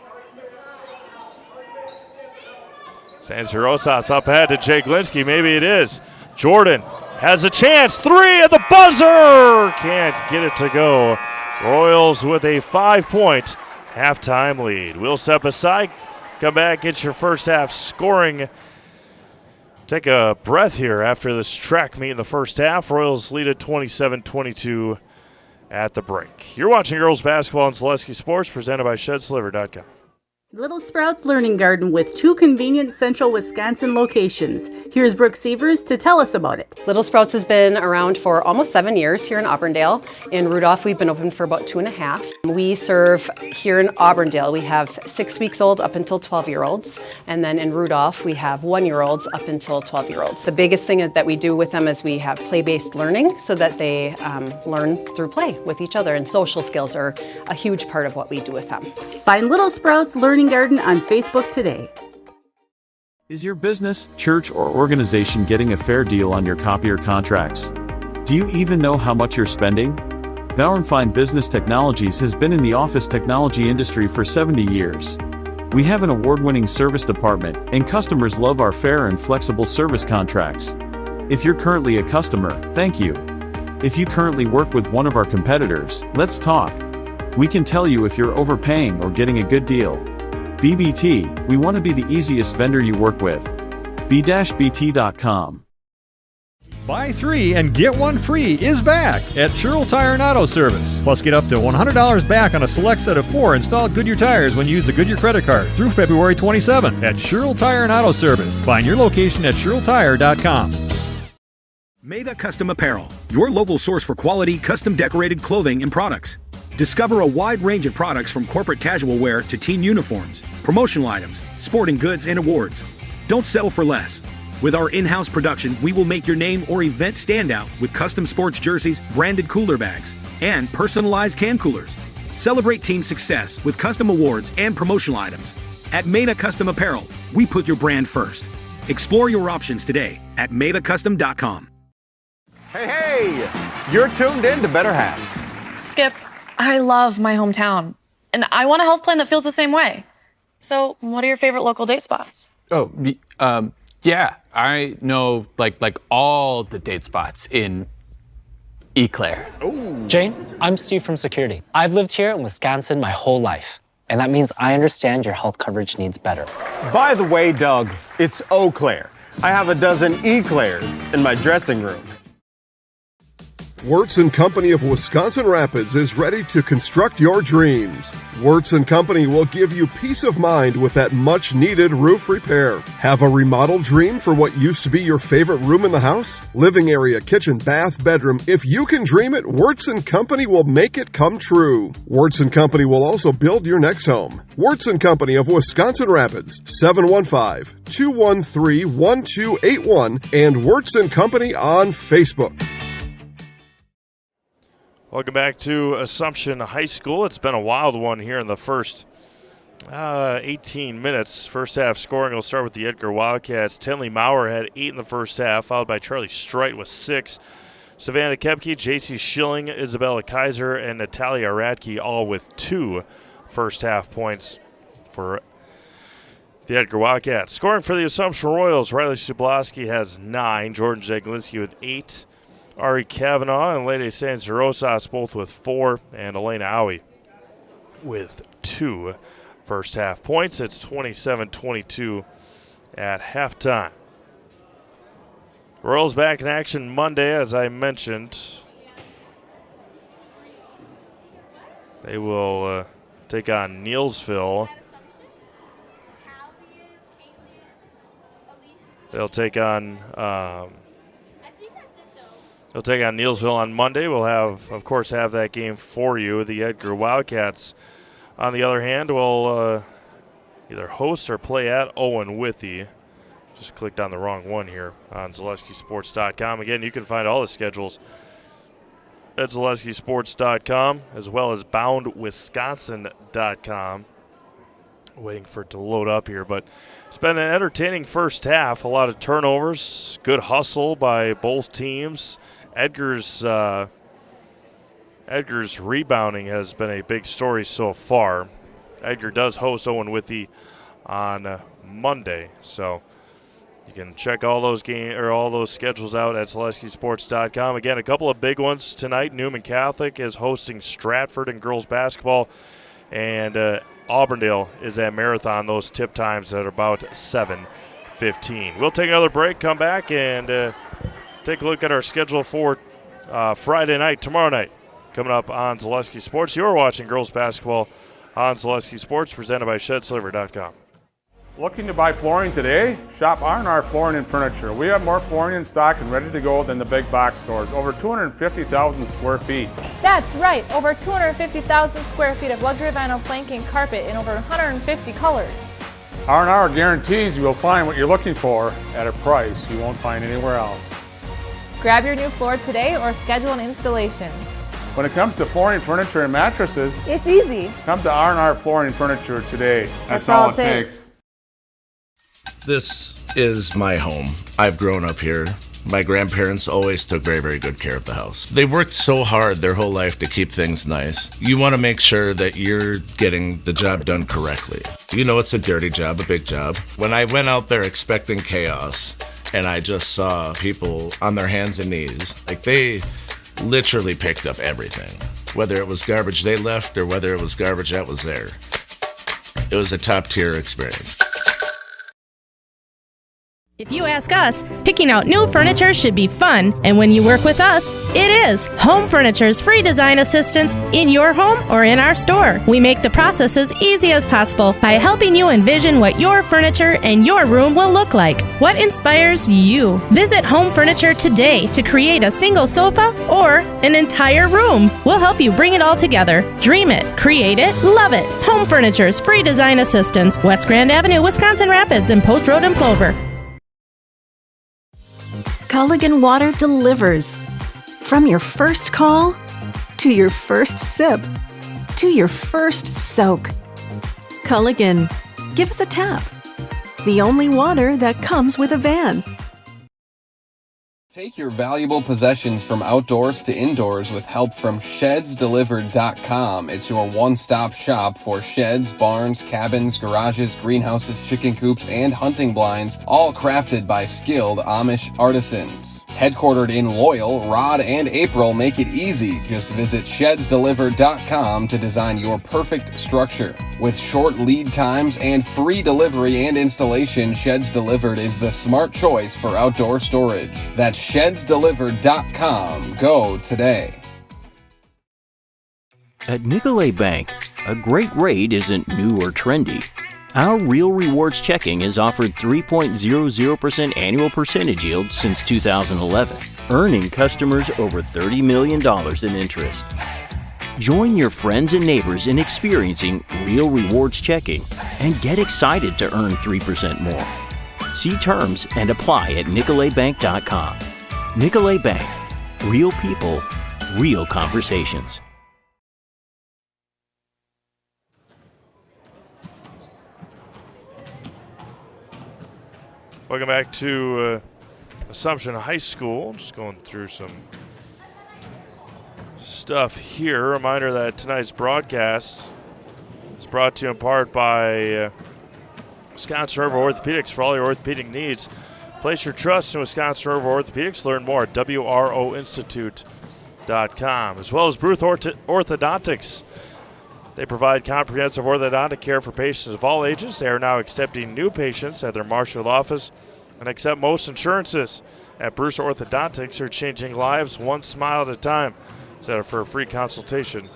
San Jose Rosas up ahead to Jaglinski. Maybe it is. Jordan has a chance. 3 at the buzzer. Can't get it to go. Royals with a 5-point halftime lead. We'll step aside. Come back. Get your first half scoring. Take a breath here after this track meet in the first half. Royals lead at 27-22 at the break. You're watching girls basketball on Zaleski Sports, presented by ShedSliver.com. Little Sprouts Learning Garden with 2 convenient central Wisconsin locations. Here's Brooke Sievers to tell us about it. Little Sprouts has been around for almost 7 years here in Auburndale. In Rudolph, we've been open for about 2.5. We serve here in Auburndale. We have 6 weeks old up until 12-year-olds. And then in Rudolph, we have 1-year-olds up until 12-year-olds. The biggest thing that we do with them is we have play-based learning so that they learn through play with each other. And social skills are a huge part of what we do with them. Find Little Sprouts Learning Garden on Facebook today. Is your business, church, or organization getting a fair deal on your copier contracts? Do you even know how much you're spending? Bauernfeind Business Technologies has been in the office technology industry for 70 years. We have an award-winning service department, and customers love our fair and flexible service contracts. If you're currently a customer, thank you. If you currently work with one of our competitors, let's talk. We can tell you if you're overpaying or getting a good deal. BBT, we want to be the easiest vendor you work with. b-bt.com. Buy 3 and get 1 free is back at Sherrill Tire and Auto Service. Plus, get up to $100 back on a select set of 4 installed Goodyear tires when you use the Goodyear credit card through February 27 at Sherrill Tire and Auto Service. Find your location at SherrillTire.com. Maida Custom Apparel, your local source for quality, custom decorated clothing and products. Discover a wide range of products from corporate casual wear to team uniforms, promotional items, sporting goods, and awards. Don't settle for less. With our in-house production, we will make your name or event stand out with custom sports jerseys, branded cooler bags, and personalized can coolers. Celebrate team success with custom awards and promotional items. At Maida Custom Apparel, we put your brand first. Explore your options today at MaidaCustom.com. Hey, you're tuned in to Better Halves. Skip, I love my hometown, and I want a health plan that feels the same way. So, what are your favorite local date spots? Oh, yeah, I know like all the date spots in Eau Claire. Ooh. Jane, I'm Steve from security. I've lived here in Wisconsin my whole life, and that means I understand your health coverage needs better. By the way, Doug, it's Eau Claire. I have a dozen Eclairs in my dressing room. Wirtz & Company of Wisconsin Rapids is ready to construct your dreams. Wirtz & Company will give you peace of mind with that much-needed roof repair. Have a remodel dream for what used to be your favorite room in the house? Living area, kitchen, bath, bedroom. If you can dream it, Wirtz & Company will make it come true. Wirtz & Company will also build your next home. Wirtz & Company of Wisconsin Rapids, 715-213-1281, and Wirtz & Company on Facebook. Welcome back to Assumption High School. It's been a wild one here in the first 18 minutes. First half scoring will start with the Edgar Wildcats. Tenley Maurer had 8 in the first half, followed by Charlie Streit with 6. Savannah Kepke, J.C. Schilling, Isabella Kaiser, and Natalia Radke all with 2 first half points for the Edgar Wildcats. Scoring for the Assumption Royals, Riley Sublasky has 9, Jordan Jaglinski with 8. Ari Kavanaugh and Lady Saints Rosas both with 4, and Elena Owie with 2 first half points. It's 27-22 at halftime. Royals back in action Monday, as I mentioned. They will take on Neelsville. They'll take on Neelsville on Monday. We'll have that game for you. The Edgar Wildcats, on the other hand, will either host or play at Owen Withee. Just clicked on the wrong one here on ZaleskiSports.com. Again, you can find all the schedules at ZaleskiSports.com as well as BoundWisconsin.com. Waiting for it to load up here, but it's been an entertaining first half. A lot of turnovers, good hustle by both teams. Edgar's rebounding has been a big story so far. Edgar does host Owen Withee on Monday, so you can check all those schedules out at ZaleskiSports.com. Again, a couple of big ones tonight. Newman Catholic is hosting Stratford in girls basketball, and Auburndale is at Marathon. Those tip times at about 7:15. We'll take another break, come back, and take a look at our schedule for Friday night, tomorrow night, coming up on Zaleski Sports. You're watching girls basketball on Zaleski Sports, presented by ShedsDelivered.com. Looking to buy flooring today? Shop R&R Flooring and Furniture. We have more flooring in stock and ready to go than the big box stores. Over 250,000 square feet. That's right, over 250,000 square feet of luxury vinyl planking carpet in over 150 colors. R&R guarantees you will find what you're looking for at a price you won't find anywhere else. Grab your new floor today or schedule an installation. When it comes to flooring, furniture, and mattresses, it's easy. Come to R&R Flooring and Furniture today. That's all it takes. This is my home. I've grown up here. My grandparents always took very, very good care of the house. They worked so hard their whole life to keep things nice. You want to make sure that you're getting the job done correctly. You know it's a dirty job, a big job. When I went out there expecting chaos, and I just saw people on their hands and knees, like they literally picked up everything. Whether it was garbage they left or whether it was garbage that was there. It was a top-tier experience. If you ask us, picking out new furniture should be fun, and when you work with us, it is. Home Furniture's free design assistance in your home or in our store. We make the process as easy as possible by helping you envision what your furniture and your room will look like. What inspires you? Visit Home Furniture today to create a single sofa or an entire room. We'll help you bring it all together. Dream it, create it, love it. Home Furniture's free design assistance, West Grand Avenue, Wisconsin Rapids, and Post Road in Plover. Culligan Water delivers. From your first call, to your first sip, to your first soak. Culligan, give us a tap. The only water that comes with a van. Take your valuable possessions from outdoors to indoors with help from ShedsDelivered.com. It's your one-stop shop for sheds, barns, cabins, garages, greenhouses, chicken coops, and hunting blinds, all crafted by skilled Amish artisans. Headquartered in Loyal, Rod and April make it easy. Just visit ShedsDelivered.com to design your perfect structure. With short lead times and free delivery and installation, Sheds Delivered is the smart choice for outdoor storage. That's ShedsDelivered.com. Go today. At Nicolet Bank, a great rate isn't new or trendy. Our Real Rewards checking has offered 3.00% annual percentage yield since 2011, earning customers over $30 million in interest. Join your friends and neighbors in experiencing Real Rewards checking and get excited to earn 3% more. See terms and apply at NicoletBank.com. Nicolet Bank. Real people, real conversations. Welcome back to Assumption High School. Just going through some stuff here. Reminder that tonight's broadcast is brought to you in part by Wisconsin River Orthopedics. For all your orthopedic needs, place your trust in Wisconsin River Orthopedics. Learn more at WROinstitute.com. As well as Bruce Orthodontics. They provide comprehensive orthodontic care for patients of all ages. They are now accepting new patients at their Marshfield office and accept most insurances. At Bruce Orthodontics, they're changing lives one smile at a time. Set up for a free consultation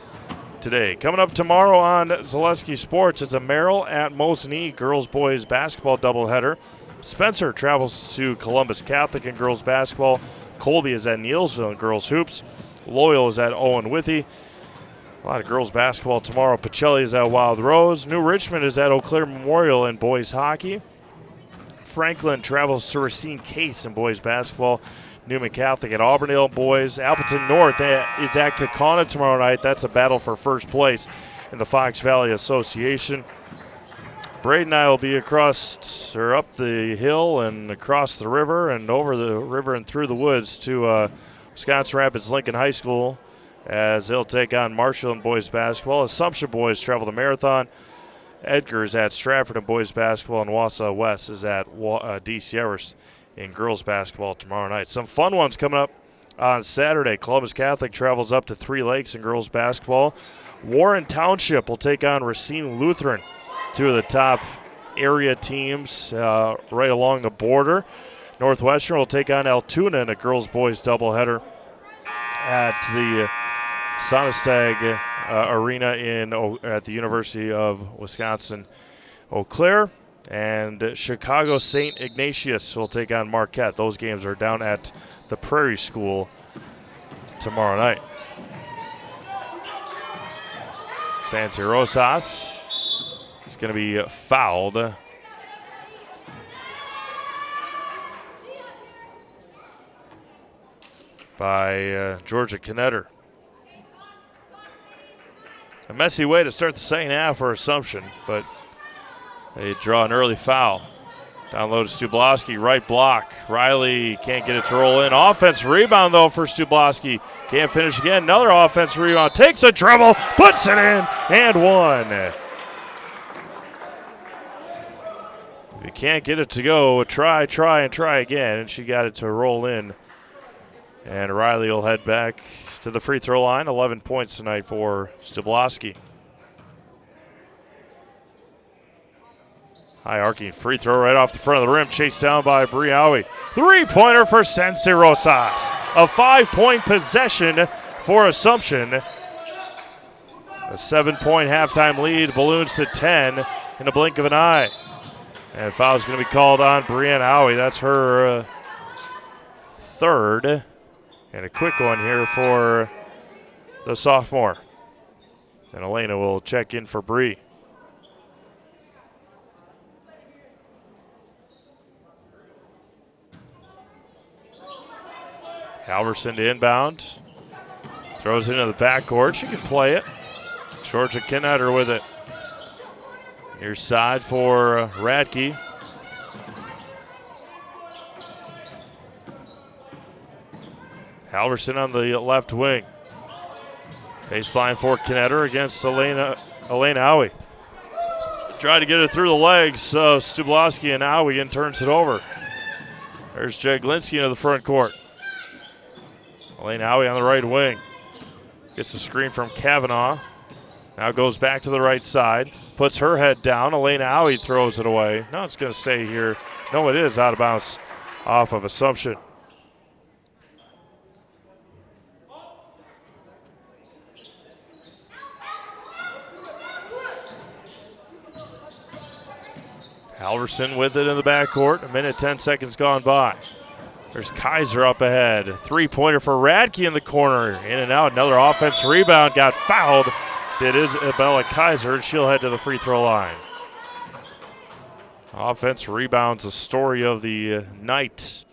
today. Coming up tomorrow on Zaleski Sports, it's a Merrill at Mosney girls-boys basketball doubleheader. Spencer travels to Columbus Catholic in girls basketball. Colby is at Neilsville in girls hoops. Loyal is at Owen Withee. A lot of girls basketball tomorrow. Pacelli is at Wild Rose. New Richmond is at Eau Claire Memorial in boys hockey. Franklin travels to Racine Case in boys basketball. Newman Catholic at Auburndale boys. Appleton North is at Kaukauna tomorrow night. That's a battle for first place in the Fox Valley Association. Braden and I will be up the hill and across the river and over the river and through the woods to Wisconsin Rapids Lincoln High School, as they'll take on Marshall in boys basketball. Assumption boys travel to Marathon. Edgar is at Stratford in boys basketball, and Wausau West is at DC Everest in girls basketball tomorrow night. Some fun ones coming up on Saturday. Columbus Catholic travels up to Three Lakes in girls basketball. Warren Township will take on Racine Lutheran, two of the top area teams right along the border. Northwestern will take on Altoona in a girls-boys doubleheader at the Sonestag Arena at the University of Wisconsin-Eau Claire. And Chicago St. Ignatius will take on Marquette. Those games are down at the Prairie School tomorrow night. Sansi Rosas is going to be fouled. By Georgia Knetter. A messy way to start the second half for Assumption, but they draw an early foul. Down low to Stubloski, right block. Riley can't get it to roll in. Offense rebound, though, for Stubloski. Can't finish again. Another offense rebound. Takes a dribble, puts it in, and one. If you can't get it to go, try, and try again. And she got it to roll in. And Riley will head back to the free throw line. 11 points tonight for Stubloski. High arcing free throw right off the front of the rim. Chased down by Briawi. Three-pointer for Sensi Rosas. A 5-point possession for Assumption. A 7-point halftime lead balloons to 10 in a blink of an eye. And foul is going to be called on Brianna Howie. That's her third. And a quick one here for the sophomore. And Elena will check in for Bree. Halverson to inbound. Throws it into the backcourt. She can play it. Georgia Knetter with it. Near side for Radke. Halverson on the left wing. Baseline for Knetter against Elena Howie. Tried to get it through the legs of Stubloski, and Howie and turns it over. There's Jaglinski into the front court. Elena Howie on the right wing. Gets the screen from Kavanaugh. Now goes back to the right side. Puts her head down. Elena Howie throws it away. No, it's going to stay here. No, it is out of bounds off of Assumption. Halverson with it in the backcourt. A minute, 10 seconds gone by. There's Kaiser up ahead. Three-pointer for Radke in the corner. In and out. Another offense rebound. Got fouled. Did Isabella Kaiser, and she'll head to the free throw line. Offense rebounds, a story of the night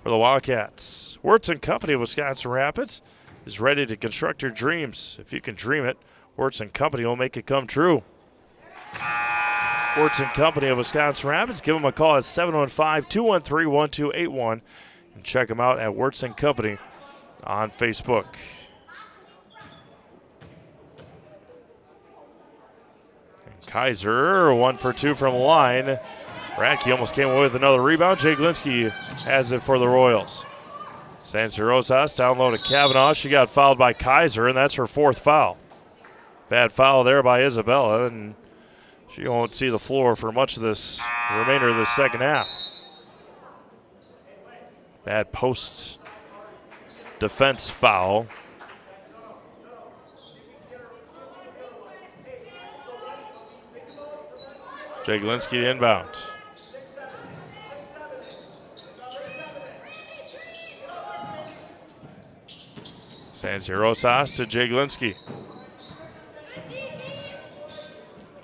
for the Wildcats. Wirtz & Company of Wisconsin Rapids is ready to construct your dreams. If you can dream it, Wirtz & Company will make it come true. Wirtz & Company of Wisconsin Rapids. Give them a call at 715-213-1281 and check them out at Wirtz & Company on Facebook. And Kaiser, 1 for 2 from the line. Radke almost came away with another rebound. Jaglinski has it for the Royals. Sansi Rosas down low to Kavanaugh. She got fouled by Kaiser, and that's her fourth foul. Bad foul there by Isabella, and she won't see the floor for much of this remainder of the second half. Bad post defense foul. Jaglinski to inbound. Sansi Rosas to Jaglinski.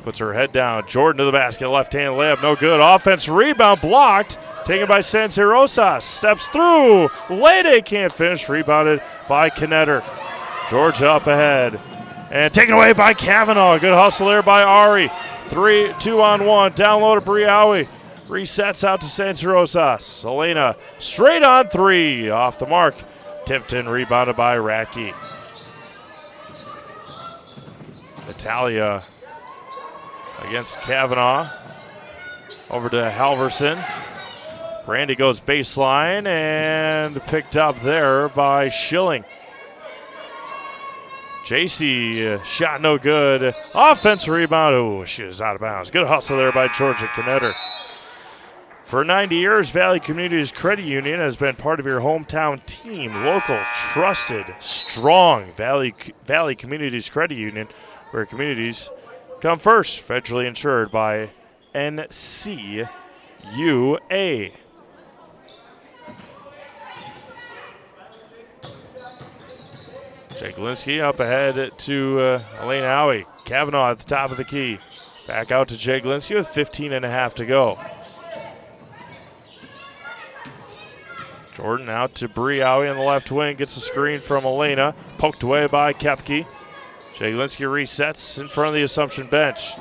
Puts her head down. Jordan to the basket. Left-hand layup. No good. Offense rebound blocked. Taken by Sansi Rosas. Steps through. Lede can't finish. Rebounded by Knetter. Georgia up ahead. And taken away by Kavanaugh. Good hustle there by Ari. 2-on-1. Down low to Briawi. Resets out to Sansi Rosas. Elena straight on three. Off the mark. Tipped in. Rebounded by Radke. Natalia against Kavanaugh. Over to Halverson. Brandy goes baseline and picked up there by Schilling. JC shot no good. Offensive rebound. Oh, she was out of bounds. Good hustle there by Georgia Knetter. For 90 years, Valley Communities Credit Union has been part of your hometown team. Local, trusted, strong Valley Communities Credit Union, where communities come first. Federally insured by NCUA. Jake Linsky up ahead to Elaine Howie. Kavanaugh at the top of the key. Back out to Jake Linsky with 15.5 to go. Jordan out to Bree Howie on the left wing. Gets a screen from Elena. Poked away by Kepke. Jake Linsky resets in front of the Assumption bench.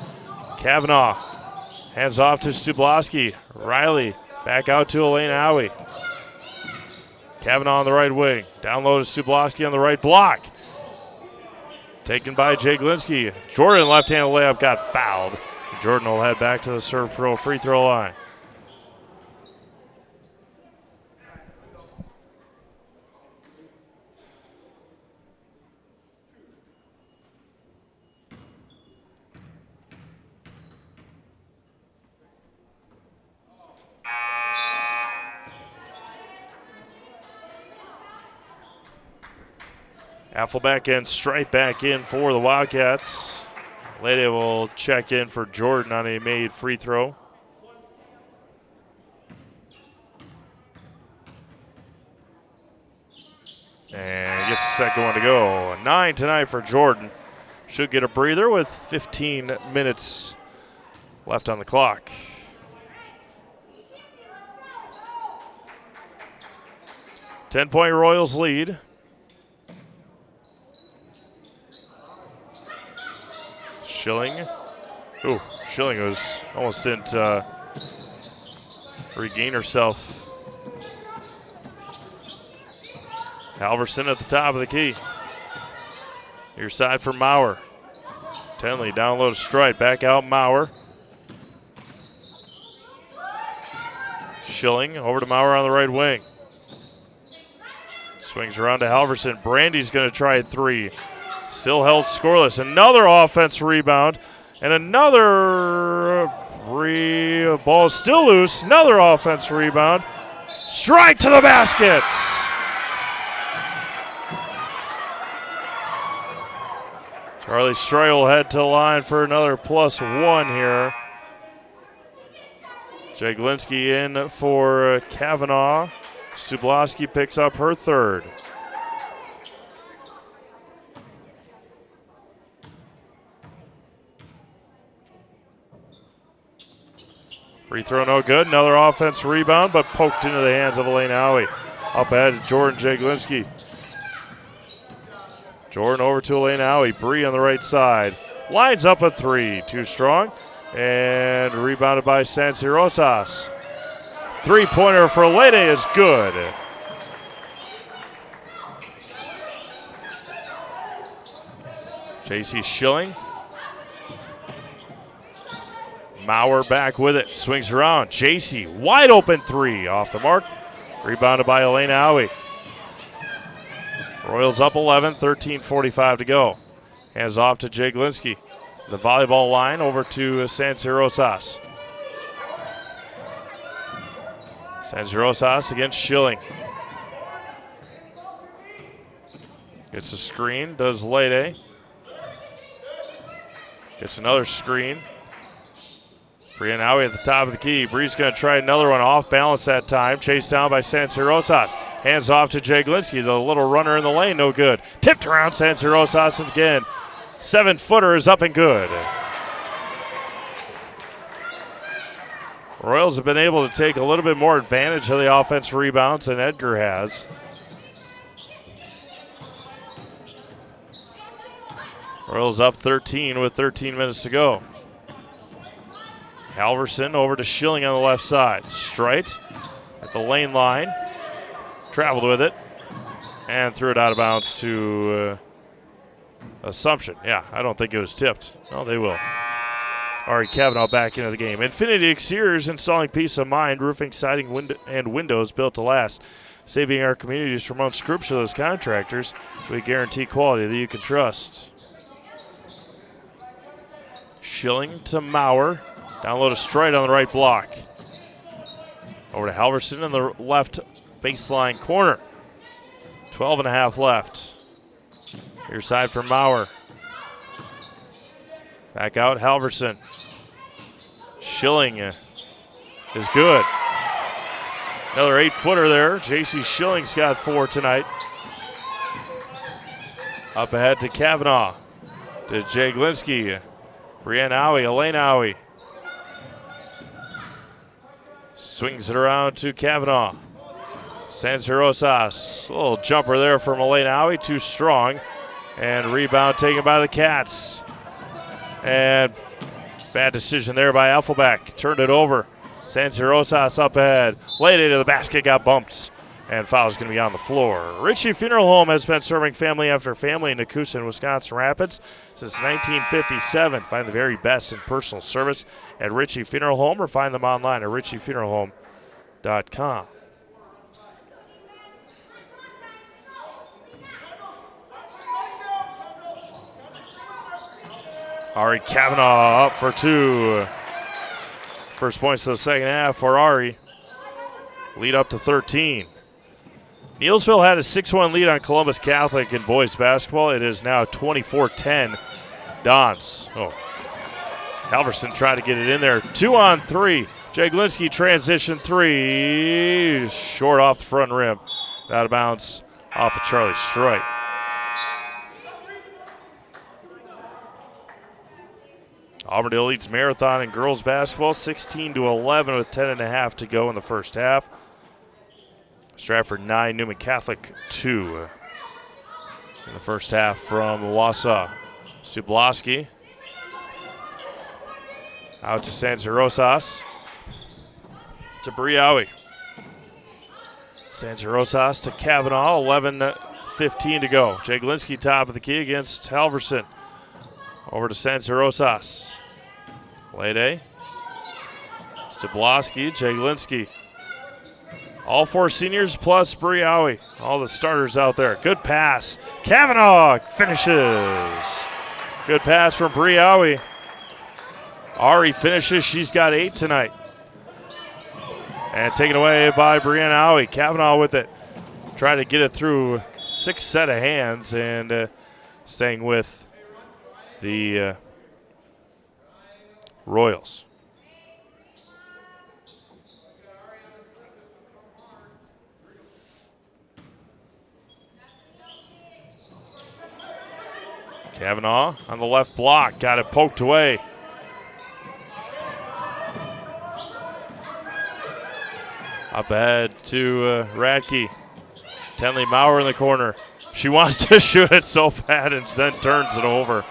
Kavanaugh hands off to Stubloski. Riley back out to Elaine Howie. Kavanaugh on the right wing. Down low to Stubloski on the right block. Taken by Jake Linsky. Jordan left-handed layup got fouled. Jordan will head back to the Serve Pro free throw line. Affelbeck and Stripe back in for the Wildcats. Lede will check in for Jordan on a made free throw. And gets the second one to go. 9 tonight for Jordan. Should get a breather with 15 minutes left on the clock. Ten-point Royals lead. Schilling. Ooh, Schilling almost didn't regain herself. Halverson at the top of the key. Near side for Maurer. Tenley down low to Strite. Back out Maurer. Schilling over to Maurer on the right wing. Swings around to Halverson. Brandy's going to try a three. Still held scoreless. Another offense rebound. And another ball is still loose. Another offense rebound. Strike to the basket. Charlie Strite will head to the line for another +1 here. Jake Linsky in for Kavanaugh. Stubloski picks up her third. Free throw no good. Another offense rebound, but poked into the hands of Elaine Howie. Up ahead to Jordan Jake Linsky. Jordan over to Elaine Howie. Bree on the right side. Lines up a three. Too strong. And rebounded by Sansirosas. Three-pointer for Lede is good. J.C. Schilling. Maurer back with it. Swings around. J.C. wide open three. Off the mark. Rebounded by Elena Howie. Royals up 11. 13:45 to go. Hands off to Jake Linsky. The volleyball line over to Sansirosas. Sansirosas against Schilling. Gets a screen. Does Lede. Gets another screen. Bree and Howie at the top of the key. Bree's going to try another one off balance that time. Chased down by Sansirosas. Hands off to Jake Linsky. The little runner in the lane, no good. Tipped around Sansirosas again. 7-footer is up and good. Royals have been able to take a little bit more advantage of the offense rebounds than Edgar has. Royals up 13 with 13 minutes to go. Halverson over to Schilling on the left side. Strite at the lane line. Traveled with it. And threw it out of bounds to Assumption. Yeah, I don't think it was tipped. No, they will. Ari Kavanaugh back into the game. Infinity Exteriors, installing peace of mind, roofing, siding, and windows built to last. Saving our communities from unscrupulous contractors. We guarantee quality that you can trust. Schilling to Maurer. Down low to Strite on the right block. Over to Halverson in the left baseline corner. 12.5 left. Near side for Maurer. Back out, Halverson. Schilling is good. Another 8-footer there. J.C. Schilling's got 4 tonight. Up ahead to Kavanaugh. To Jay Glinsky. Brianne Owie, Elaine Owie. Swings it around to Kavanaugh. Sanzarosas. A little jumper there from Elaine Owie. Too strong. And rebound taken by the Cats. And bad decision there by Effelbeck. Turned it over. Sanzarosas up ahead. Laid it to the basket, got bumped. And foul's going to be on the floor. Ritchie Funeral Home has been serving family after family in Nakusa and Wisconsin Rapids since 1957. Find the very best in personal service at Ritchie Funeral Home or find them online at ritchiefuneralhome.com. Ari Kavanaugh up for 2. First points of the second half for Ari. Lead up to 13. Neelsville had a 6-1 lead on Columbus Catholic in boys basketball. It is now 24-10 Dons. Oh, Halverson tried to get it in there. 2-on-3. Jaglinski transition 3. Short off the front rim. Out of bounds off of Charlie Stroit. Auburndale leads Marathon in girls basketball 16-11 with 10.5 to go in the first half. Stratford 9, Newman Catholic 2 in the first half from Wausau. Stublowski out to Sanzarosas to Briawi. Sanzarosas to Kavanaugh, 11:15 to go. Jaglinski top of the key against Halverson. Over to Sanzarosas. Lede. Stublowski, Jaglinski. All 4 seniors plus Briawi. All the starters out there. Good pass. Kavanaugh finishes. Good pass from Briawi. Ari finishes. She's got 8 tonight. And taken away by Brianna Owie. Kavanaugh with it. Trying to get it through 6 set of hands and staying with the Royals. Kavanaugh on the left block, got it poked away. Up ahead to Radke. Tenley Maurer in the corner. She wants to shoot it so bad and then turns it over.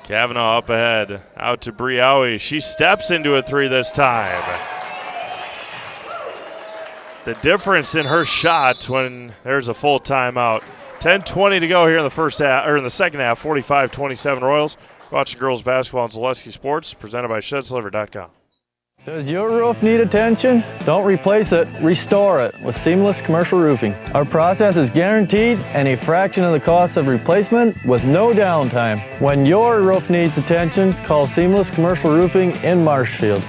Kavanaugh up ahead, out to Briawi. She steps into a 3 this time. The difference in her shot when there's a full timeout. 10:20 to go here in the first half, or in the second half. 45-27 Royals. Watching girls basketball on Zaleski Sports, presented by ShedSliver.com. Does your roof need attention? Don't replace it, restore it with Seamless Commercial Roofing. Our process is guaranteed and a fraction of the cost of replacement with no downtime. When your roof needs attention, call Seamless Commercial Roofing in Marshfield.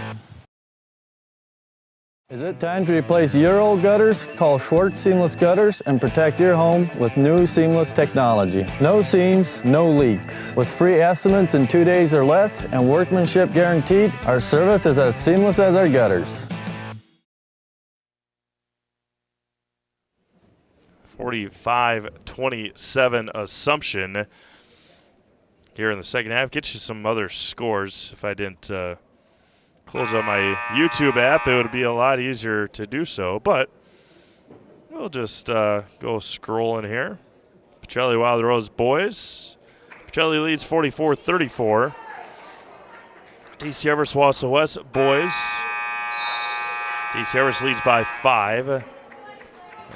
Is it time to replace your old gutters? Call Schwartz Seamless Gutters and protect your home with new seamless technology. No seams, no leaks. With free estimates in 2 days or less and workmanship guaranteed, our service is as seamless as our gutters. 45-27 Assumption here in the second half. Get you some other scores. If I didn't close up my YouTube app, it would be a lot easier to do so, but we'll just go scrolling here. Pacelli Wild Rose boys. Pacelli leads 44-34. DC Everest Wausau West boys. DC Everest leads by 5. A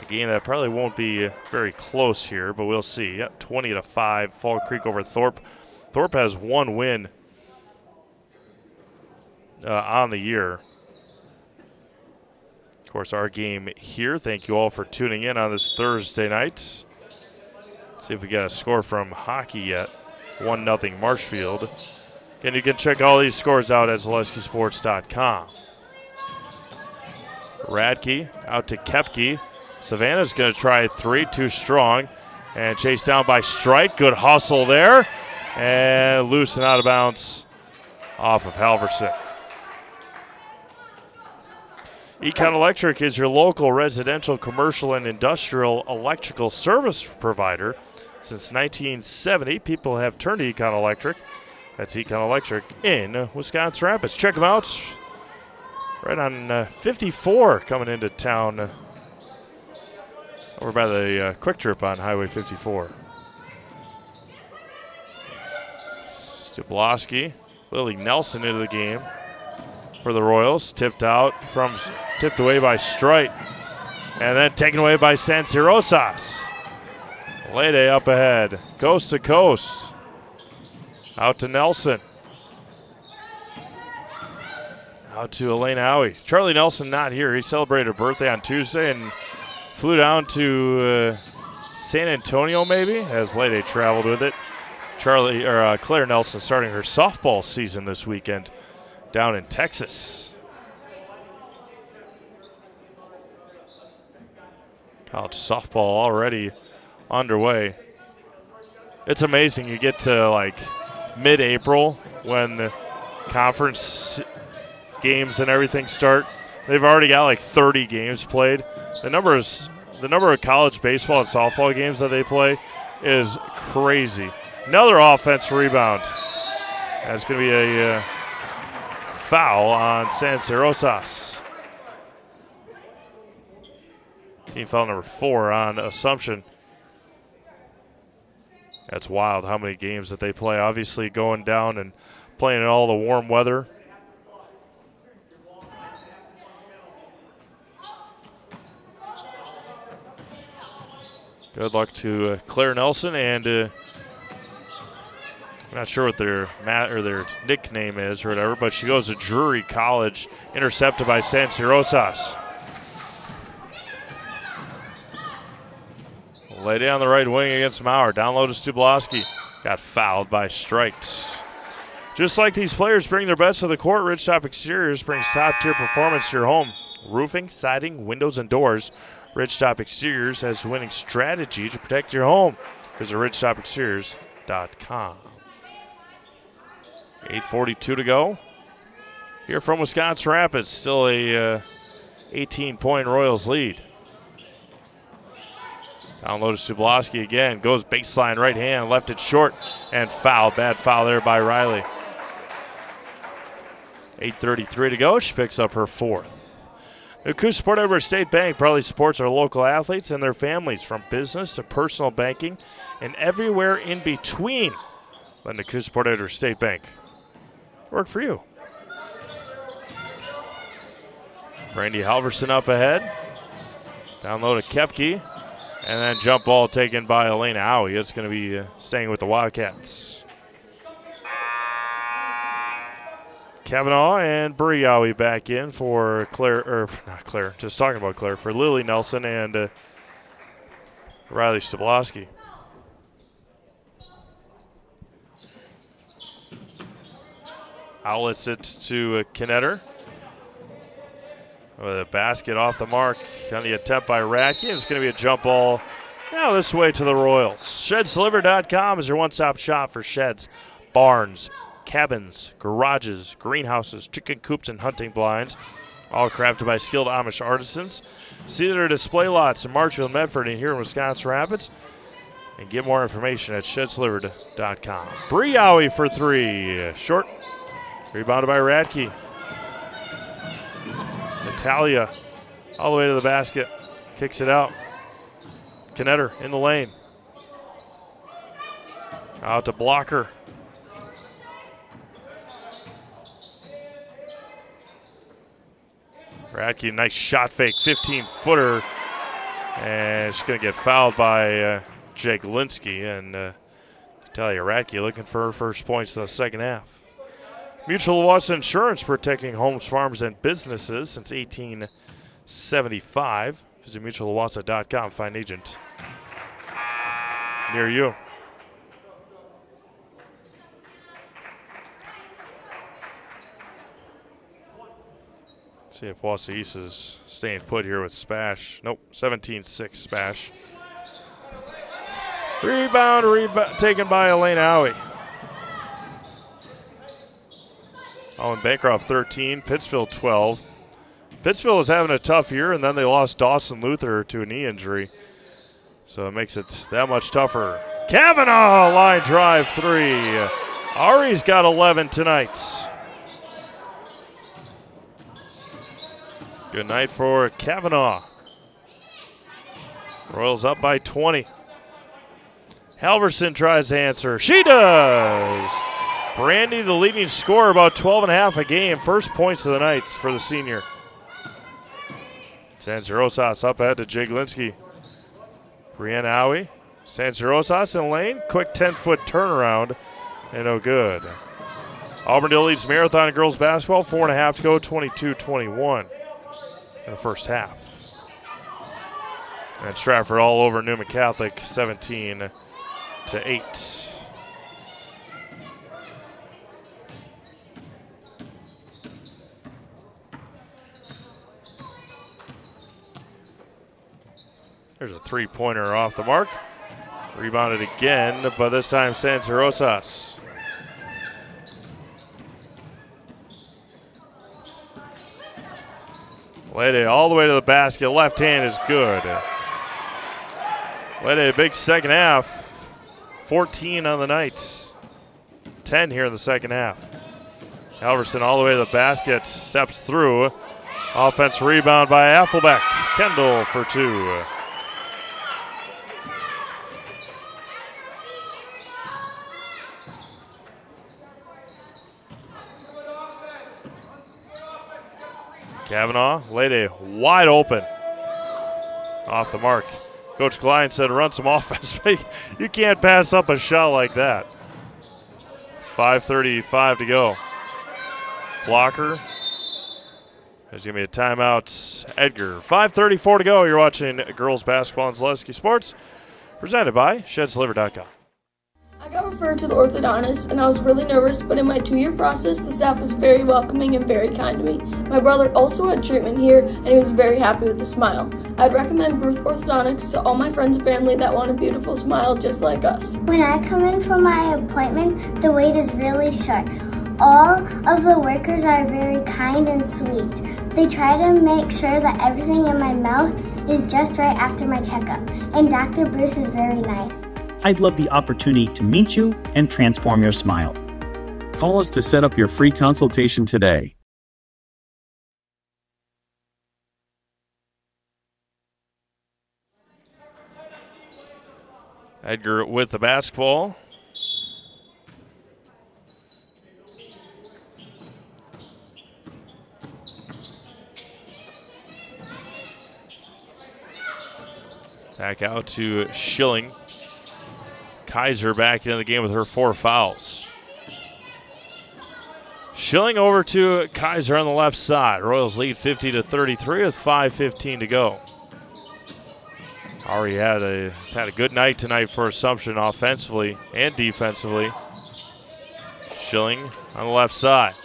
game that probably won't be very close here, but we'll see. Yep, 20-5, Fall Creek over Thorpe. Thorpe has 1 win on the year. Of course, our game here. Thank you all for tuning in on this Thursday night. See if we got a score from hockey yet. 1-0 Marshfield And you can check all these scores out at ZaleskiSports.com. Radke out to Kepke. Savannah's going to try 3, too strong. And chased down by Strike. Good hustle there. And loose and out of bounds off of Halverson. Econ Electric is your local residential, commercial, and industrial electrical service provider. Since 1970, people have turned to Econ Electric. That's Econ Electric in Wisconsin Rapids. Check them out right on 54 coming into town over by the Quick Trip on Highway 54. Stubloski, Lily Nelson into the game for the Royals. Tipped away by Strite. And then taken away by Sansirosas. Lede up ahead, coast to coast. Out to Nelson. Out to Elena Howie. Charlie Nelson not here. He celebrated a birthday on Tuesday and flew down to San Antonio maybe as Lede traveled with it. Claire Nelson starting her softball season this weekend down in Texas. College softball already underway. It's amazing. You get to like mid-April when the conference games and everything start. They've already got like 30 games played. The number of college baseball and softball games that they play is crazy. Another offense rebound. That's going to be a foul on Sansirosas. Team foul number 4 on Assumption. That's wild how many games that they play. Obviously going down and playing in all the warm weather. Good luck to Claire Nelson, and I'm not sure what their nickname is or whatever, but she goes to Drury College, intercepted by Sansirosas. Lay down the right wing against Maurer. Down low to Stubloski. Got fouled by Strikes. Just like these players bring their best to the court, Ridgetop Exteriors brings top-tier performance to your home. Roofing, siding, windows, and doors. Ridgetop Exteriors has a winning strategy to protect your home. Visit ridgetopexteriors.com. 8:42 to go. Here from Wisconsin Rapids, still a 18-point Royals lead. Down low to Stubloski again. Goes baseline right hand, left it short, and foul. Bad foul there by Riley. 8:33 to go. She picks up her 4th. Nakusa Port Edward State Bank proudly supports our local athletes and their families, from business to personal banking and everywhere in between. Let Nakusa Port Edward State Bank work for you. Brandy Halverson up ahead. Down low to Kepke. And then jump ball taken by Elena Howie. It's going to be staying with the Wildcats. Kavanaugh and Briawi back in for for Lily Nelson and Riley Stubloski. Outlets it to Knetter. With a basket off the mark on the attempt by Radke. It's going to be a jump ball now this way to the Royals. ShedsDeliver.com is your one-stop shop for sheds, barns, cabins, garages, greenhouses, chicken coops, and hunting blinds. All crafted by skilled Amish artisans. See their display lots in Marshfield, Medford, and here in Wisconsin Rapids. And get more information at ShedsDelivered.com. Briawi for 3. Short. Rebounded by Radke. Natalia all the way to the basket. Kicks it out. Knetter in the lane. Out to Blocker. Radke, nice shot fake, 15-footer. And she's going to get fouled by Jake Linsky. And Natalia Radke looking for her first points in the second half. Mutual Watson Insurance, protecting homes, farms, and businesses since 1875. Visit mutualwatson.com. Find an agent near you. See if Wausau East is staying put here with Spash. Nope, 17-6 Spash. Rebound taken by Elena Howie. Owen Bancroft 13, Pittsfield 12. Pittsfield is having a tough year, and then they lost Dawson Luther to a knee injury. So it makes it that much tougher. Kavanaugh, line drive 3. Ari's got 11 tonight. Good night for Kavanaugh. Royals up by 20. Halverson tries to answer. She does! Brandy, the leading scorer, about 12.5 a game. First points of the night for the senior. Sansa Rosas up ahead to Jaglinski. Brianna Howie. Sansa Rosas in lane. Quick 10-foot turnaround. And no good. Auburndale leads Marathon girls basketball. 4.5 to go. 22-21 in the first half. And Stratford all over Newman Catholic. 17-8. There's a three-pointer off the mark. Rebounded again, but this time Sansa Rosas. Lede all the way to the basket. Left hand is good. Lede, a big second half. 14 on the night. 10 here in the second half. Halverson all the way to the basket. Steps through. Offense rebound by Affelbeck. Kendall for 2. Kavanaugh, Lede wide open. Off the mark. Coach Klein said run some offense. You can't pass up a shot like that. 5:35 to go. Blocker. There's going to be a timeout. Edgar. 5:34 to go. You're watching girls basketball on Zaleski Sports. Presented by ShedsLiver.com. I got referred to the orthodontist, and I was really nervous, but in my 2-year process, the staff was very welcoming and very kind to me. My brother also had treatment here, and he was very happy with the smile. I'd recommend Bruce Orthodontics to all my friends and family that want a beautiful smile just like us. When I come in for my appointment, the wait is really short. All of the workers are very kind and sweet. They try to make sure that everything in my mouth is just right after my checkup, and Dr. Bruce is very nice. I'd love the opportunity to meet you and transform your smile. Call us to set up your free consultation today. Edgar with the basketball. Back out to Schilling. Kaiser back into the game with her 4 fouls. Schilling over to Kaiser on the left side. Royals lead 50-33 with 5:15 to go. Ari has had a good night tonight for Assumption offensively and defensively. Schilling on the left side.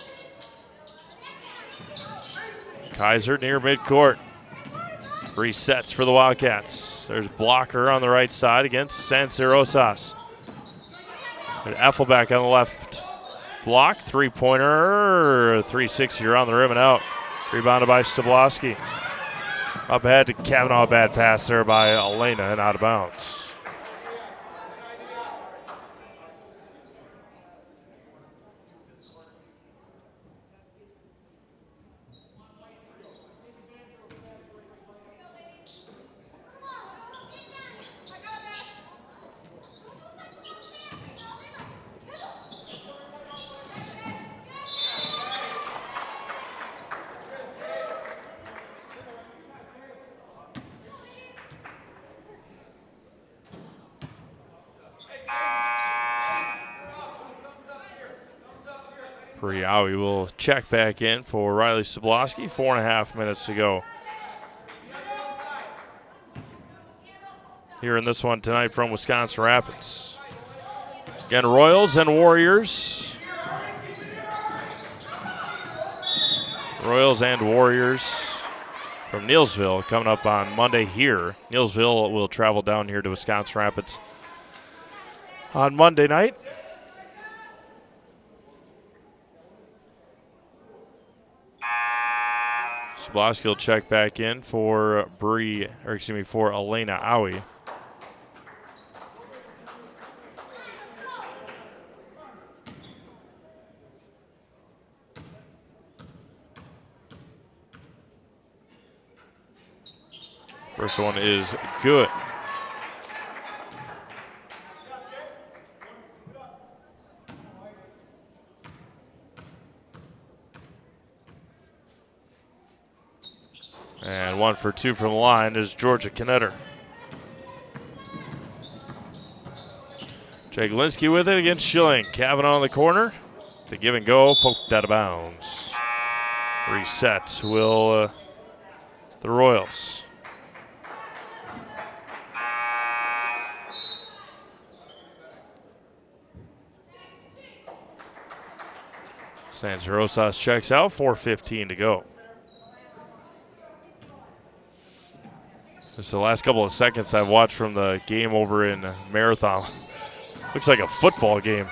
Kaiser near midcourt. Resets for the Wildcats. There's Blocker on the right side against Sansa Rosas. Effelbeck on the left block. Three-pointer. 360 around the rim and out. Rebounded by Stablowski. Up ahead to Kavanaugh. Bad pass there by Elena and out of bounds. Priawi will check back in for Riley Stablowski. 4.5 minutes to go. Here in this one tonight from Wisconsin Rapids. Again, Royals and Warriors. Royals and Warriors from Neillsville coming up on Monday here. Neillsville will travel down here to Wisconsin Rapids on Monday night. Zabloski will check back in for for Elena Owie. First one is good. And 1 for 2 from the line is Georgia Knetter. Jaglinski with it against Schilling. Kavanaugh in the corner. The give and go, poked out of bounds. Reset will the Royals. Sans Rosas checks out, 4:15 to go. This is the last couple of seconds I've watched from the game over in Marathon. Looks like a football game.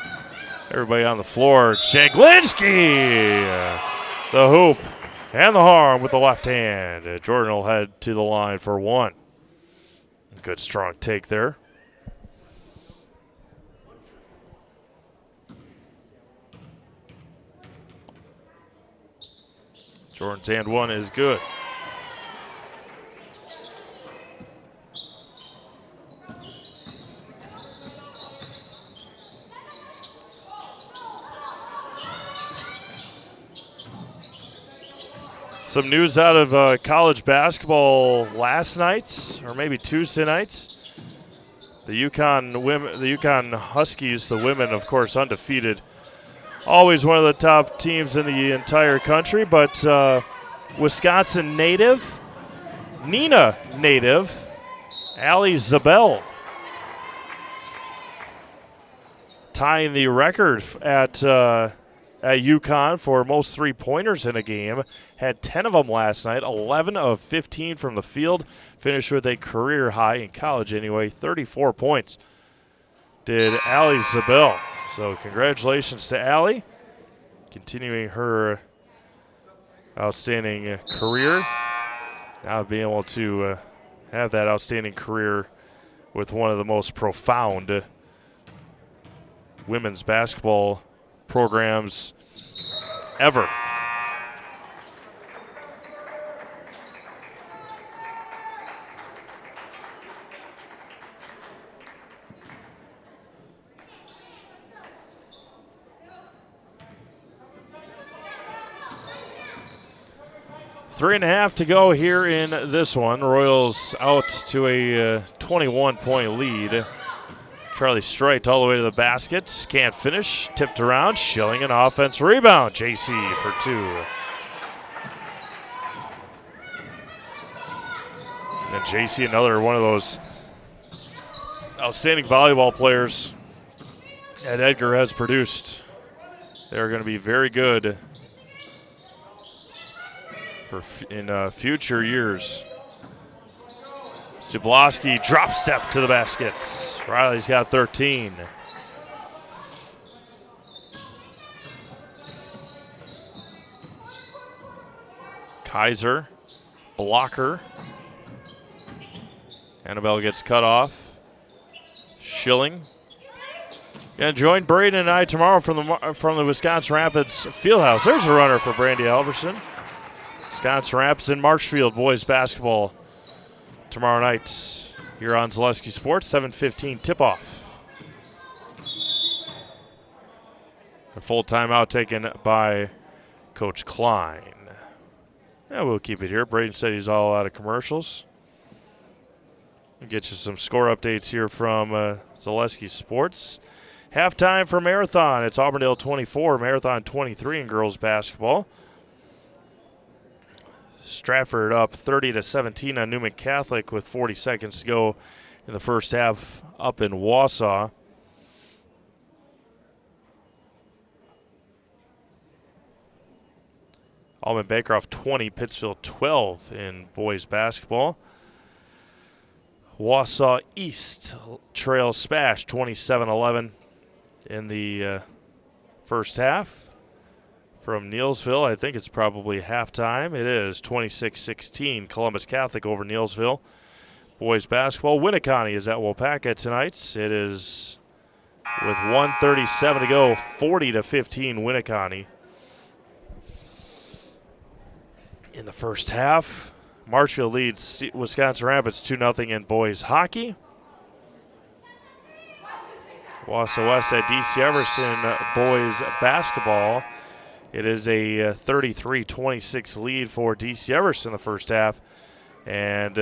Everybody on the floor. Jaglinski! The hoop and the harm with the left hand. Jordan will head to the line for 1. Good strong take there. Jordan's and 1 is good. Some news out of college basketball last night, or maybe Tuesday night. The UConn Huskies, the women, of course, undefeated. Always one of the top teams in the entire country, but Wisconsin native, Neenah native, Allie Zabel, tying the record at UConn for most three-pointers in a game. Had 10 of them last night, 11 of 15 from the field. Finished with a career high in college anyway, 34 points did Allie Zabel. So congratulations to Allie, continuing her outstanding career. Now being able to have that outstanding career with one of the most profound women's basketball programs ever. Three and a half to go here in this one. Royals out to a 21-point lead. Charlie Strite all the way to the basket. Can't finish. Tipped around. Schilling an offense rebound. JC for 2. And JC, another one of those outstanding volleyball players that Edgar has produced. They're going to be very good in future years. Zabloski drop step to the basket. Riley's got 13. Kaiser, blocker. Annabelle gets cut off. Schilling. And join Braden and I tomorrow from the Wisconsin Rapids Fieldhouse. There's a runner for Brandy Alverson. Wisconsin Rapids and Marshfield boys basketball tomorrow night here on Zaleski Sports, 7:15 tip-off. A full timeout taken by Coach Klein. Yeah, we'll keep it here. Braden said he's all out of commercials. We'll get you some score updates here from Zaleski Sports. Halftime for Marathon. It's Auburndale 24, Marathon 23 in girls basketball. Stratford up 30-17 on Newman Catholic with 40 seconds to go in the first half up in Wausau. Allman-Bancroft 20, Pittsfield 12 in boys basketball. Wausau East trails Spash 27-11 in the first half. From Neelsville, I think it's probably halftime. It is 26-16, Columbus Catholic over Neelsville. Boys basketball, Winneconne is at Waupaca tonight. It is, with 1:37 to go, 40-15 Winneconne. In the first half, Marshfield leads Wisconsin Rapids 2-0 in boys hockey. Wausau West at DC Everson boys basketball. It is a 33-26 lead for DC Everson in the first half. And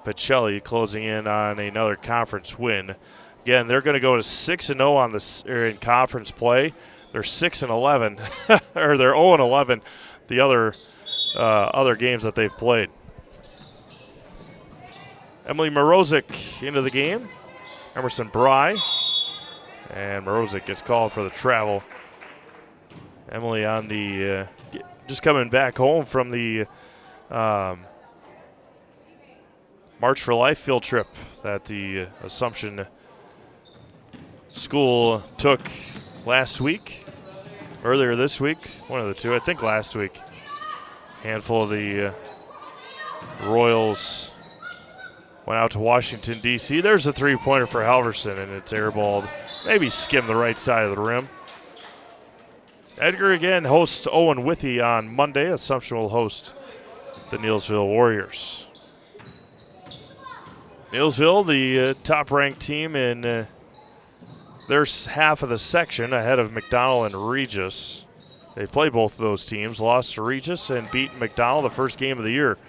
Pacelli closing in on another conference win. Again, they're going to go to 6-0 on in conference play. They're 6-11, or they're 0-11 the other games that they've played. Emily Morozic into the game. Emerson Bry. And Morozic gets called for the travel. Emily on the just coming back home from the March for Life field trip that the Assumption School took earlier this week, one of the two, I think last week. Handful of the Royals went out to Washington, D.C. There's a three-pointer for Halverson, and it's airballed. Maybe skimmed the right side of the rim. Edgar again hosts Owen Withey on Monday. Assumption will host the Neelsville Warriors. Neelsville, the top-ranked team in their half of the section, ahead of McDonell and Regis. They played both of those teams, lost to Regis and beat McDonell the first game of the year.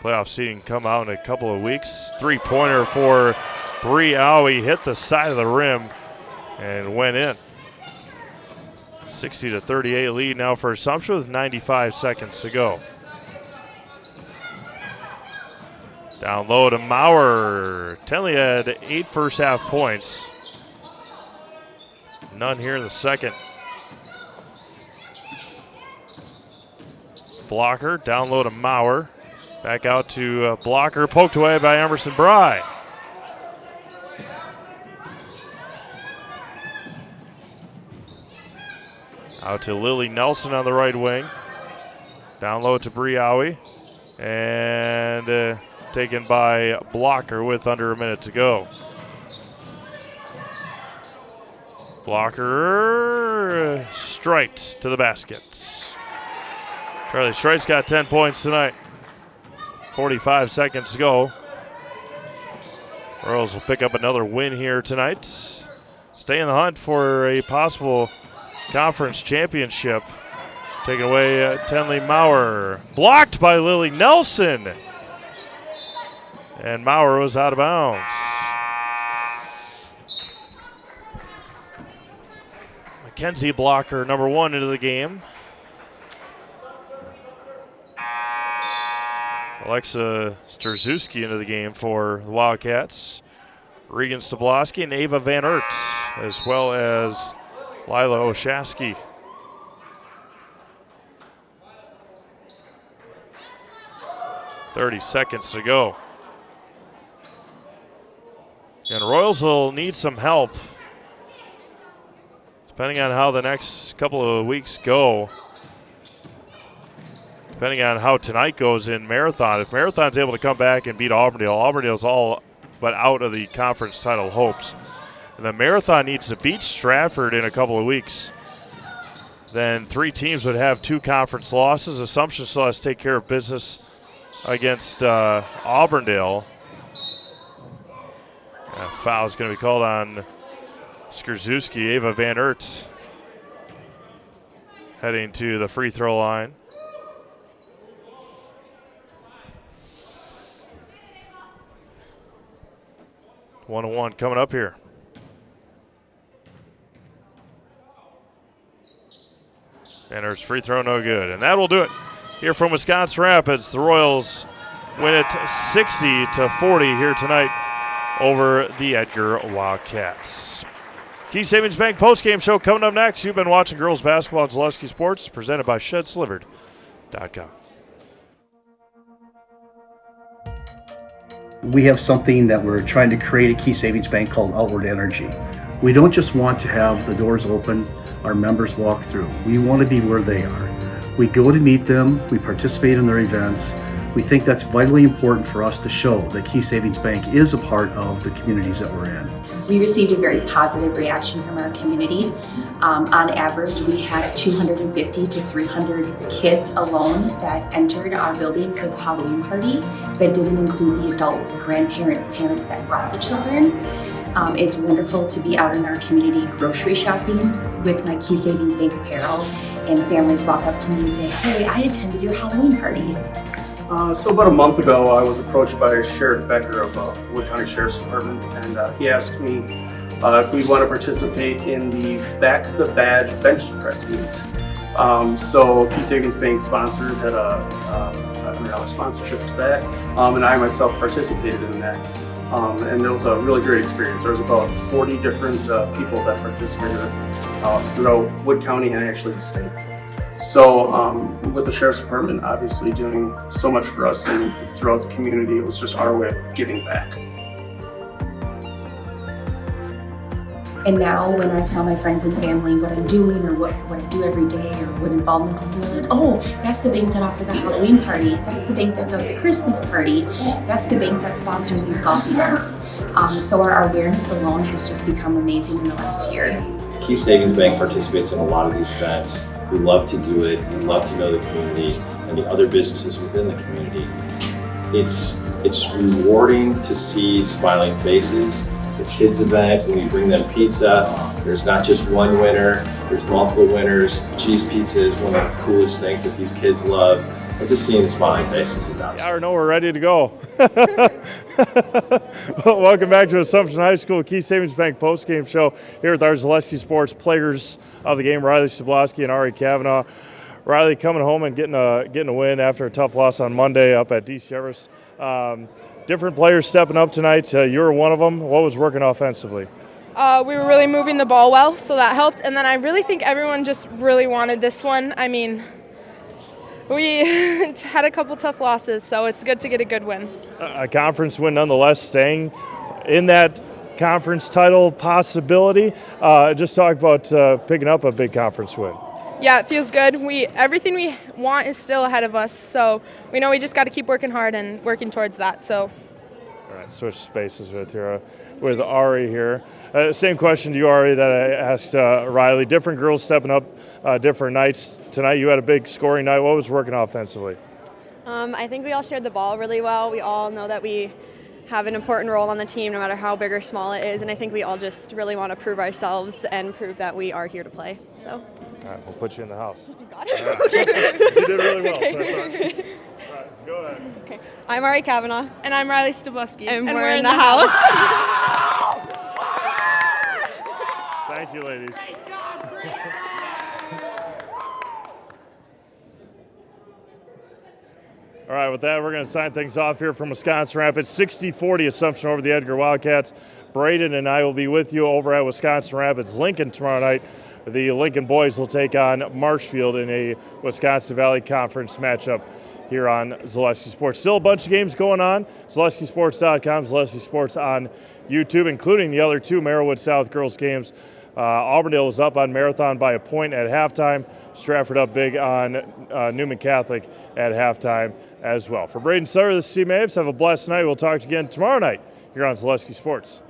Playoff seeding come out in a couple of weeks. Three-pointer for Bree Owie, hit the side of the rim and went in. 60-38 lead now for Assumption with 95 seconds to go. Down low to Maurer. Tenley had 8 first half points. None here in the second. Blocker, down low to Maurer. Back out to Blocker, poked away by Emerson Bry. Out to Lily Nelson on the right wing. Down low to Briawi. And taken by Blocker with under a minute to go. Blocker straight to the basket. Charlie Streit's got 10 points tonight. 45 seconds to go. Royals will pick up another win here tonight. Stay in the hunt for a possible conference championship. Taken away Tenley Maurer. Blocked by Lily Nelson. And Maurer was out of bounds. Mackenzie Blocker, number 1 into the game. Alexa Strzewski into the game for the Wildcats. Regan Stabloski and Ava Van Ert, as well as Lila Oshaski. .30 seconds to go. And Royals will need some help, depending on how the next couple of weeks go. Depending on how tonight goes in Marathon. If Marathon's able to come back and beat Auburndale, Auburndale's all but out of the conference title hopes. And the Marathon needs to beat Stratford in a couple of weeks. Then 3 teams would have 2 conference losses. Assumption still has to take care of business against Auburndale. A foul is going to be called on Skrzyzewski. Ava Van Ert heading to the free throw line. One-on-one coming up here. And there's free throw, no good. And that will do it here from Wisconsin Rapids. The Royals win it 60-40 here tonight over the Edgar Wildcats. Key Savings Bank postgame show coming up next. You've been watching girls basketball at Zaleski Sports, presented by ShedSlivered.com. We have something that we're trying to create at Key Savings Bank called Outward Energy. We don't just want to have the doors open, our members walk through. We want to be where they are. We go to meet them, we participate in their events. We think that's vitally important for us to show that Key Savings Bank is a part of the communities that we're in. We received a very positive reaction from our community. On average, we had 250 to 300 kids alone that entered our building for the Halloween party. That didn't include the adults, grandparents, parents that brought the children. It's wonderful to be out in our community grocery shopping with my Key Savings Bank apparel, and families walk up to me and say, "Hey, I attended your Halloween party." So about a month ago, I was approached by Sheriff Edgar of Wood County Sheriff's Department, and he asked me if we'd want to participate in the Back the Badge bench press meet. So Key Savings Bank sponsored, had a $500 sponsorship to that, and I myself participated in that. And it was a really great experience. There was about 40 different people that participated throughout Wood County and actually the state. So with the Sheriff's Department obviously doing so much for us and throughout the community, it was just our way of giving back. And now when I tell my friends and family what I'm doing or what I do every day or what involvements I'm doing, they're like, "Oh, that's the bank that offered the Halloween party. That's the bank that does the Christmas party. That's the bank that sponsors these golf events." So our awareness alone has just become amazing in the last year. Key Savings Bank participates in a lot of these events. We love to do it. We love to know the community and the other businesses within the community. It's rewarding to see smiling faces. The kids event, when we bring them pizza, there's not just one winner, there's multiple winners. Cheese pizza is one of the coolest things that these kids love. And just seeing the smiling faces is awesome. Yeah, I know we're ready to go. Welcome back to Assumption High School Key Savings Bank postgame show here with our Zaleski Sports players of the game, Riley Stablowski and Ari Kavanaugh. Riley coming home and getting a win after a tough loss on Monday up at DC Everest. Different players stepping up tonight. You were one of them. What was working offensively? We were really moving the ball well, so that helped. And then I really think everyone just really wanted this one. I mean, we had a couple tough losses, so it's good to get a good win. A conference win nonetheless, staying in that conference title possibility. Just talk about picking up a big conference win. Yeah, it feels good. Everything we want is still ahead of us, so we know we just got to keep working hard and working towards that. So, all right, switch spaces with Ari here. Same question to you, Ari, that I asked Riley. Different girls stepping up different nights. Tonight you had a big scoring night. What was working offensively? I think we all shared the ball really well. We all know that we have an important role on the team no matter how big or small it is, and I think we all just really want to prove ourselves and prove that we are here to play. So. All right, we'll put you in the house. Oh, thank God. You did really well. Okay. So all right, go ahead. Okay. I'm Ari Kavanaugh. And I'm Riley Stablowski. And we're in the house. Thank you, ladies. All right, with that, we're going to sign things off here from Wisconsin Rapids. 60-40 Assumption over the Edgar Wildcats. Braden and I will be with you over at Wisconsin Rapids Lincoln tomorrow night. The Lincoln boys will take on Marshfield in a Wisconsin Valley Conference matchup here on Zaleski Sports. Still a bunch of games going on. ZaleskiSports.com, Zaleski Sports on YouTube, including the other two Merrillwood South girls games. Auburndale was up on Marathon by a point at halftime. Stratford up big on Newman Catholic at halftime as well. For Braden Sutter, this is Steve Maves. Have a blessed night. We'll talk to you again tomorrow night here on Zaleski Sports.